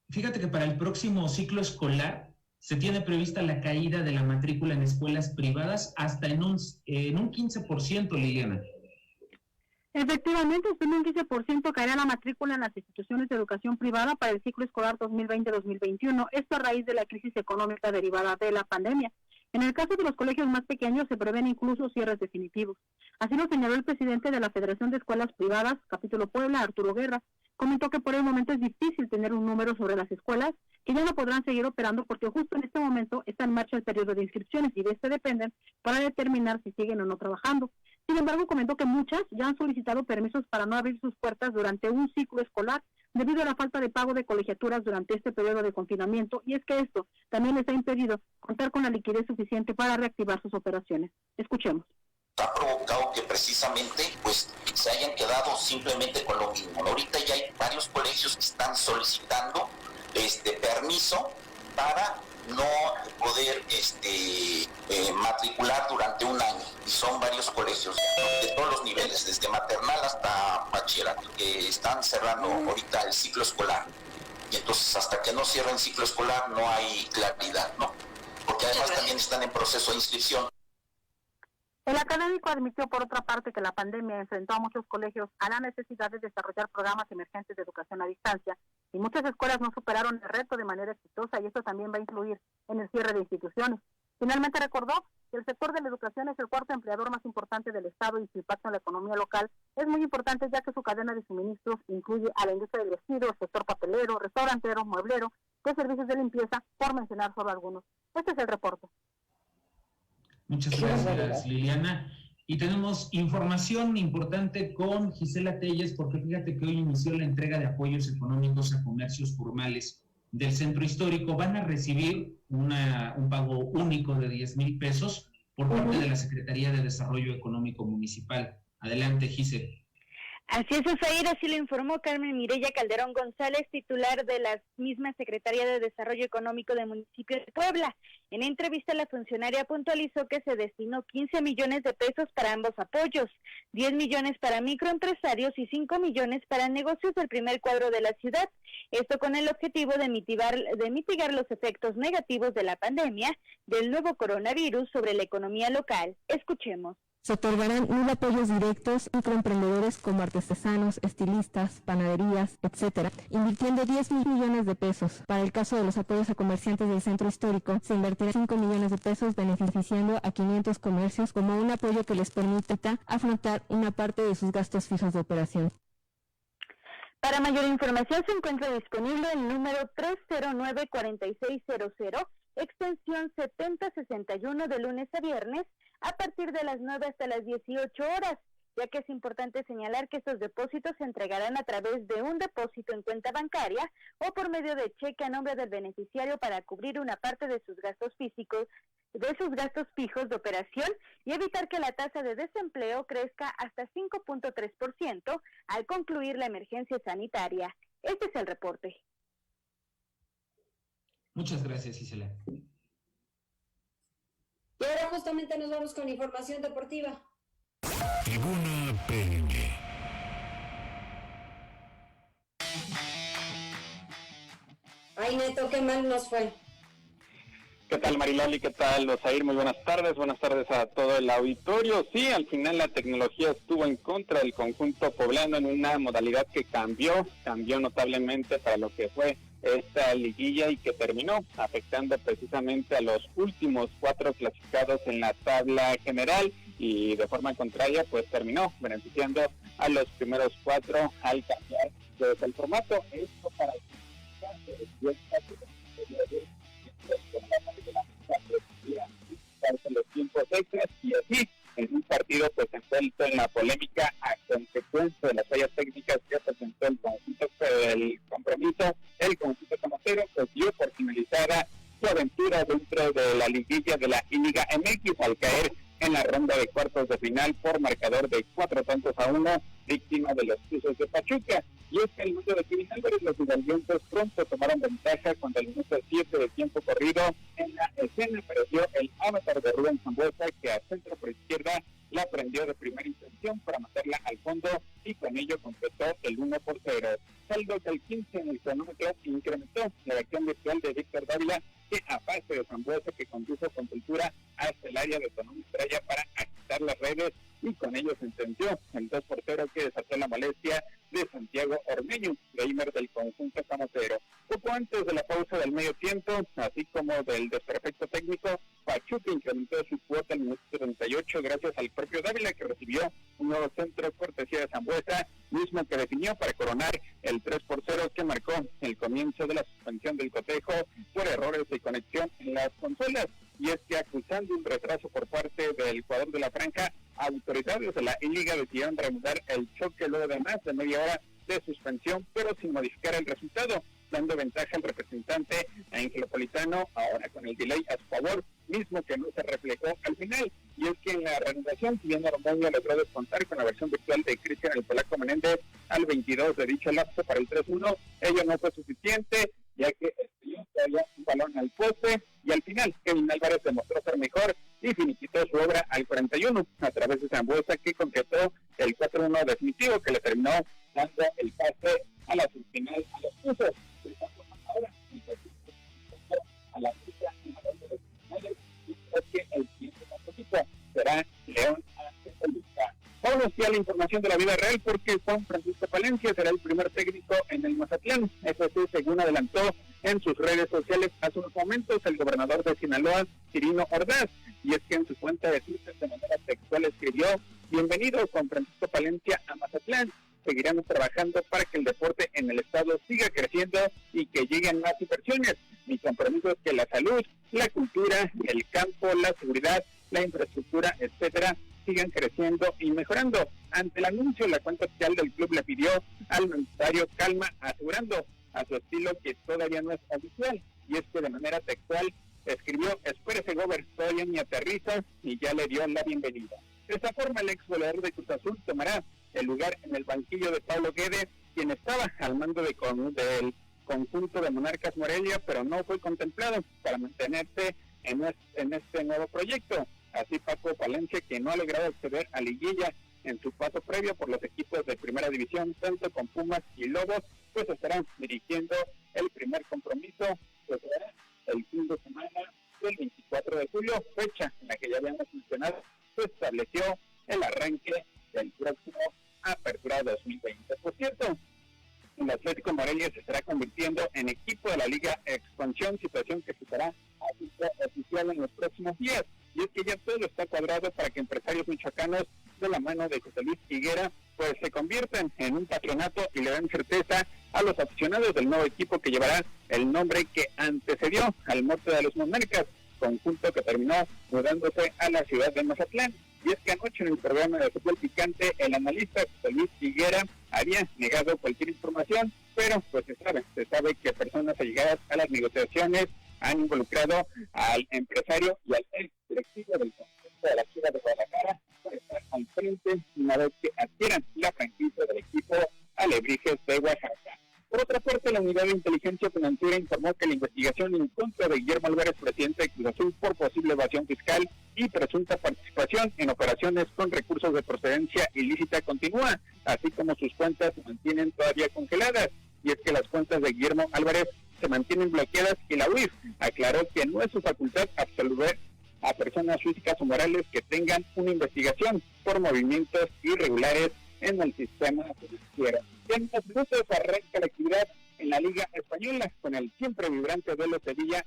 fíjate que para el próximo ciclo escolar se tiene prevista la caída de la matrícula en escuelas privadas hasta en un 15%, Liliana. Efectivamente, en un 15% caerá la matrícula en las instituciones de educación privada para el ciclo escolar 2020-2021, esto a raíz de la crisis económica derivada de la pandemia. En el caso de los colegios más pequeños se prevén incluso cierres definitivos. Así lo señaló el presidente de la Federación de Escuelas Privadas, Capítulo Puebla, Arturo Guerra. Comentó que por el momento es difícil tener un número sobre las escuelas que ya no podrán seguir operando porque justo en este momento está en marcha el periodo de inscripciones y de este dependen para determinar si siguen o no trabajando. Sin embargo, comentó que muchas ya han solicitado permisos para no abrir sus puertas durante un ciclo escolar debido a la falta de pago de colegiaturas durante este periodo de confinamiento, y es que esto también les ha impedido contar con la liquidez suficiente para reactivar sus operaciones. Escuchemos. Ha provocado que precisamente pues se hayan quedado simplemente con lo mismo. Ahorita ya hay varios colegios que están solicitando permiso para no poder matricular durante un año, y son varios colegios de todos los niveles, desde maternal hasta bachillerato, que están cerrando ahorita el ciclo escolar, y entonces hasta que no cierren ciclo escolar no hay claridad, ¿no? Porque además también están en proceso de inscripción. El académico admitió, por otra parte, que la pandemia enfrentó a muchos colegios a la necesidad de desarrollar programas emergentes de educación a distancia, y muchas escuelas no superaron el reto de manera exitosa, y esto también va a influir en el cierre de instituciones. Finalmente recordó que el sector de la educación es el cuarto empleador más importante del Estado y su impacto en la economía local es muy importante, ya que su cadena de suministros incluye a la industria del vestido, el sector papelero, restaurantero, mueblero, de servicios de limpieza, por mencionar solo algunos. Este es el reporte. Muchas gracias, Liliana. Y tenemos información importante con Gisela Telles, porque fíjate que hoy inició la entrega de apoyos económicos a comercios formales del centro histórico. Van a recibir un pago único de 10,000 pesos por parte de la Secretaría de Desarrollo Económico Municipal. Adelante, Gisela. Así es, Osair, así lo informó Carmen Mireya Calderón González, titular de la misma Secretaría de Desarrollo Económico del municipio de Puebla. En entrevista, la funcionaria puntualizó que se destinó 15 millones de pesos para ambos apoyos, 10 millones para microempresarios y 5 millones para negocios del primer cuadro de la ciudad. Esto con el objetivo de mitigar los efectos negativos de la pandemia del nuevo coronavirus sobre la economía local. Escuchemos. Se otorgarán 1,000 apoyos directos a microemprendedores como artesanos, estilistas, panaderías, etc., invirtiendo 10 millones de pesos. Para el caso de los apoyos a comerciantes del centro histórico, se invertirán 5 millones de pesos beneficiando a 500 comercios como un apoyo que les permita afrontar una parte de sus gastos fijos de operación. Para mayor información se encuentra disponible el número 309-4600, extensión 7061 de lunes a viernes, a partir de las 9 hasta las 18 horas, ya que es importante señalar que estos depósitos se entregarán a través de un depósito en cuenta bancaria o por medio de cheque a nombre del beneficiario para cubrir una parte de sus gastos fijos de operación y evitar que la tasa de desempleo crezca hasta 5.3% al concluir la emergencia sanitaria. Este es el reporte. Muchas gracias, Isela. Y ahora justamente nos vamos con información deportiva. Tribuna PM. Ay, Neto, qué mal nos fue. ¿Qué tal, Mariloli? ¿Qué tal, Osair? Muy buenas tardes a todo el auditorio. Sí, al final la tecnología estuvo en contra del conjunto poblano en una modalidad que cambió notablemente para lo que fue esta liguilla y que terminó afectando precisamente a los últimos 4 clasificados en la tabla general y de forma contraria pues terminó beneficiando a los primeros 4 al cambiar el formato. Esto para los tiempos extras y así en un partido pues envuelto en la polémica a consecuencia de las fallas técnicas que presentó el conjunto del compromiso, el conjunto camotero pues dio por finalizada su aventura dentro de la liguilla de la I-Liga MX al caer en la ronda de cuartos de final por marcador de 4-1, víctima de los Tuzos de Pachuca. Y es que el mundo de Kevin Álvarez, los hidalguenses pronto tomaron ventaja cuando el minuto 7 de tiempo corrido en la escena apareció el avatar de Rubén Sambueza, que a centro por izquierda la prendió de primera intención para matarla al fondo y con ello completó el 1-0. Saldo que el 15 en el cronómetro incrementó la acción virtual de Víctor Dávila, que aparte de Sambueza que condujo con cultura hasta el área de Tonón Estrella para agitar las redes y con ello sentenció el 2-0 que desató la molestia de Santiago Ormeño, gamer del conjunto camotero. Poco antes de la pausa del medio tiempo, así como del desperfecto técnico, Pachuca incrementó su cuota al minuto 38 gracias al propio Dávila, que recibió un nuevo centro cortesía de Sambueza, mismo que definió para coronar el 3-0 que marcó el comienzo de la suspensión del cotejo por errores de conexión en las consolas. Y es que acusando un retraso por parte del jugador de la franja, autoridades de la I-Liga decidieron reanudar el choque luego de más de media hora de suspensión, pero sin modificar el resultado, dando ventaja al representante angelopolitano, ahora con el delay a su favor, mismo que no se reflejó al final. Y es que en la reanudación, si bien Ormeño logró descontar con la versión virtual de Cristian el Polaco Menéndez al 22 de dicho lapso para el 3-1, ello no fue suficiente, ya que estrelló todavía un balón al poste, y al final Kevin Álvarez demostró ser mejor y finiquitó su obra al 41 a través de Sambueza, que concretó el 4-1 definitivo que le terminó dando el pase a la semifinal a los Tuzos. A la ficha en la ronda de finales, y creo que el siguiente compromiso será León ante Toluca. Vamos a la información de la vida real, porque Juan Francisco Palencia será el primer técnico en el Mazatlán. Eso sí, según adelantó en sus redes sociales hace unos momentos el gobernador de Sinaloa, Quirino Ordaz, y es que en su cuenta de Twitter de manera textual escribió: bienvenido Juan Francisco Palencia a Mazatlán, seguiremos trabajando para que el deporte en el estado siga creciendo y que lleguen más inversiones. Mi compromiso es que la salud, la cultura, el campo, la seguridad, la infraestructura, etcétera, sigan creciendo y mejorando. Ante el anuncio, la cuenta oficial del club le pidió al mandatario calma, asegurando a su estilo que todavía no es oficial, y es que de manera textual escribió: espérese, Gober, todavía ni aterriza, y ya le dio la bienvenida. De esta forma, el ex goleador de Cruz Azul tomará el lugar en el banquillo de Pablo Guede, quien estaba al mando del conjunto de Monarcas Morelia, pero no fue contemplado para mantenerse en este nuevo proyecto. Así Paco Palencia, que no ha logrado acceder a liguilla en su paso previo por los equipos de primera división, tanto con Pumas y Lobos, pues estarán dirigiendo el primer compromiso, que será el fin de semana del 24 de julio, fecha en la que ya habíamos mencionado, se estableció equipo de la Liga Expansión, situación que se estará oficial en los próximos días. Y es que ya todo está cuadrado para que empresarios michoacanos, de la mano de José Luis Higuera, pues se conviertan en un patronato y le dan certeza a los aficionados del nuevo equipo que llevará el nombre que antecedió al Norte de los Monarcas, conjunto que terminó mudándose a la ciudad de Mazatlán. Y es que anoche en el programa de Fútbol Picante, el analista José Luis Higuera había negado cualquier información, pero pues se sabe que personas allegadas a las negociaciones han involucrado al empresario y al ex directivo del conjunto de la ciudad de Guadalajara para estar al frente una vez que adquieran la franquicia del equipo Alebrijes de Oaxaca. Por otra parte, la Unidad de Inteligencia Financiera informó que la investigación en contra de Guillermo Álvarez, presidente de Cruz Azul, por posible evasión fiscal y presunta participación en operaciones con recursos de procedencia ilícita continúa, así como sus cuentas se mantienen todavía congeladas. Y es que las cuentas de Guillermo Álvarez se mantienen bloqueadas y la UIF aclaró que no es su facultad absolver a personas físicas o morales que tengan una investigación por movimientos irregulares en el sistema financiero. Y en unos minutos arranca la actividad en la Liga Española con el siempre vibrante duelo Sevilla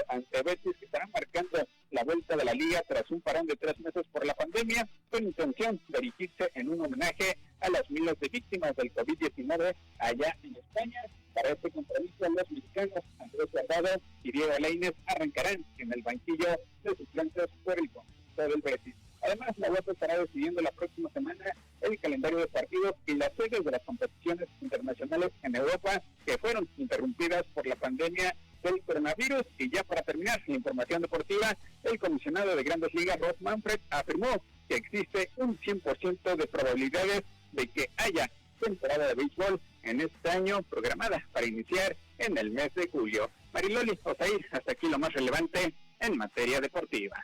ante Betis, que estará marcando la vuelta de la Liga tras un parón de 3 meses por la pandemia, con intención de dirigirse en un homenaje a las miles de víctimas del COVID-19 allá en España. Para este compromiso, los mexicanos Andrés Guardado y Diego Lainez arrancarán en el banquillo de suplentes por el conjunto del Betis. Además, la UEFA estará decidiendo la próxima semana el calendario de partidos y las sedes de las competiciones internacionales en Europa que fueron interrumpidas por la pandemia del coronavirus. Y ya para terminar la información deportiva, el comisionado de Grandes Ligas, Rob Manfred, afirmó que existe un 100% de probabilidades de que haya temporada de béisbol en este año programada para iniciar en el mes de julio. Mariloli, Osair, hasta aquí lo más relevante en materia deportiva.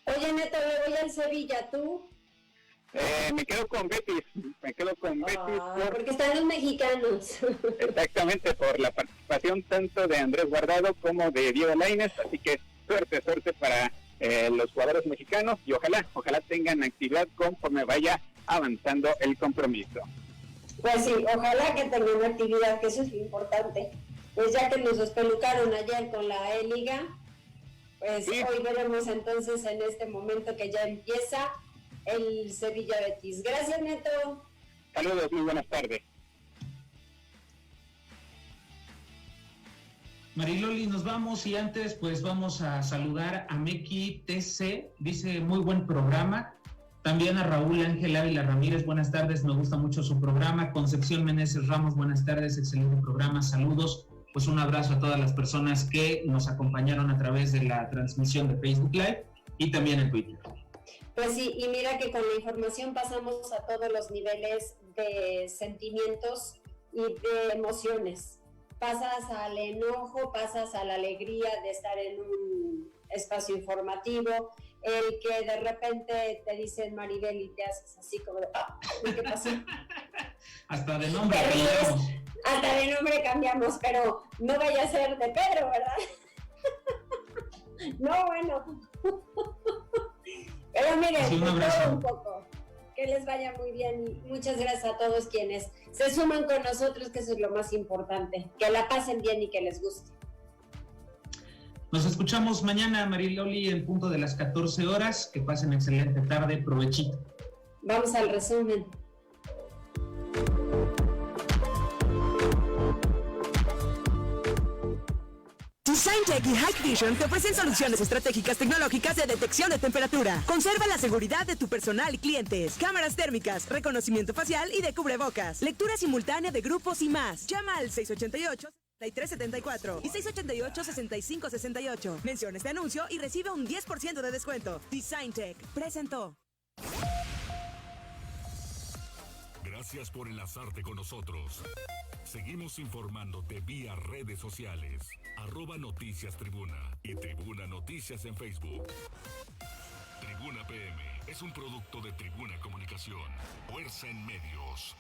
Oye, Neto, le voy al Sevilla, ¿tú? Me quedo con Betis, porque están los mexicanos. Exactamente, por la participación tanto de Andrés Guardado como de Diego Lainez, así que suerte para los jugadores mexicanos y ojalá tengan actividad conforme vaya avanzando el compromiso. Pues sí, ojalá que tengan actividad, que eso es lo importante. Pues ya que nos despelucaron ayer con la E-Liga, pues sí. Hoy veremos entonces en este momento que ya empieza el Sevilla Betis. Gracias, Neto. Saludos, muy buenas tardes. Mariloli, nos vamos y antes pues vamos a saludar a Meki TC, dice muy buen programa. También a Raúl Ángel Ávila Ramírez, buenas tardes, me gusta mucho su programa. Concepción Meneses Ramos, buenas tardes, excelente programa, saludos. Pues un abrazo a todas las personas que nos acompañaron a través de la transmisión de Facebook Live y también en Twitter. Pues sí, y mira que con la información pasamos a todos los niveles de sentimientos y de emociones. Pasas al enojo, pasas a la alegría de estar en un espacio informativo, el que de repente te dicen Maribel y te haces así como de ¿qué pasó? Hasta de nombre cambiamos. Hasta de nombre cambiamos, pero no vaya a ser de Pedro, ¿verdad? No, bueno. Pero miren, sí, todo un poco. Que les vaya muy bien y muchas gracias a todos quienes se suman con nosotros, que eso es lo más importante. Que la pasen bien y que les guste. Nos escuchamos mañana, Mariloli, en punto de las 14 horas. Que pasen excelente tarde, provechito. Vamos al resumen. DesignTech y Hikvision te ofrecen soluciones estratégicas tecnológicas de detección de temperatura. Conserva la seguridad de tu personal y clientes. Cámaras térmicas, reconocimiento facial y de cubrebocas. Lectura simultánea de grupos y más. Llama al 688-6374 y 688-6568. Menciona este anuncio y recibe un 10% de descuento. DesignTech presentó. Gracias por enlazarte con nosotros. Seguimos informándote vía redes sociales. @Noticias Tribuna y Tribuna Noticias en Facebook. Tribuna PM es un producto de Tribuna Comunicación. Fuerza en Medios.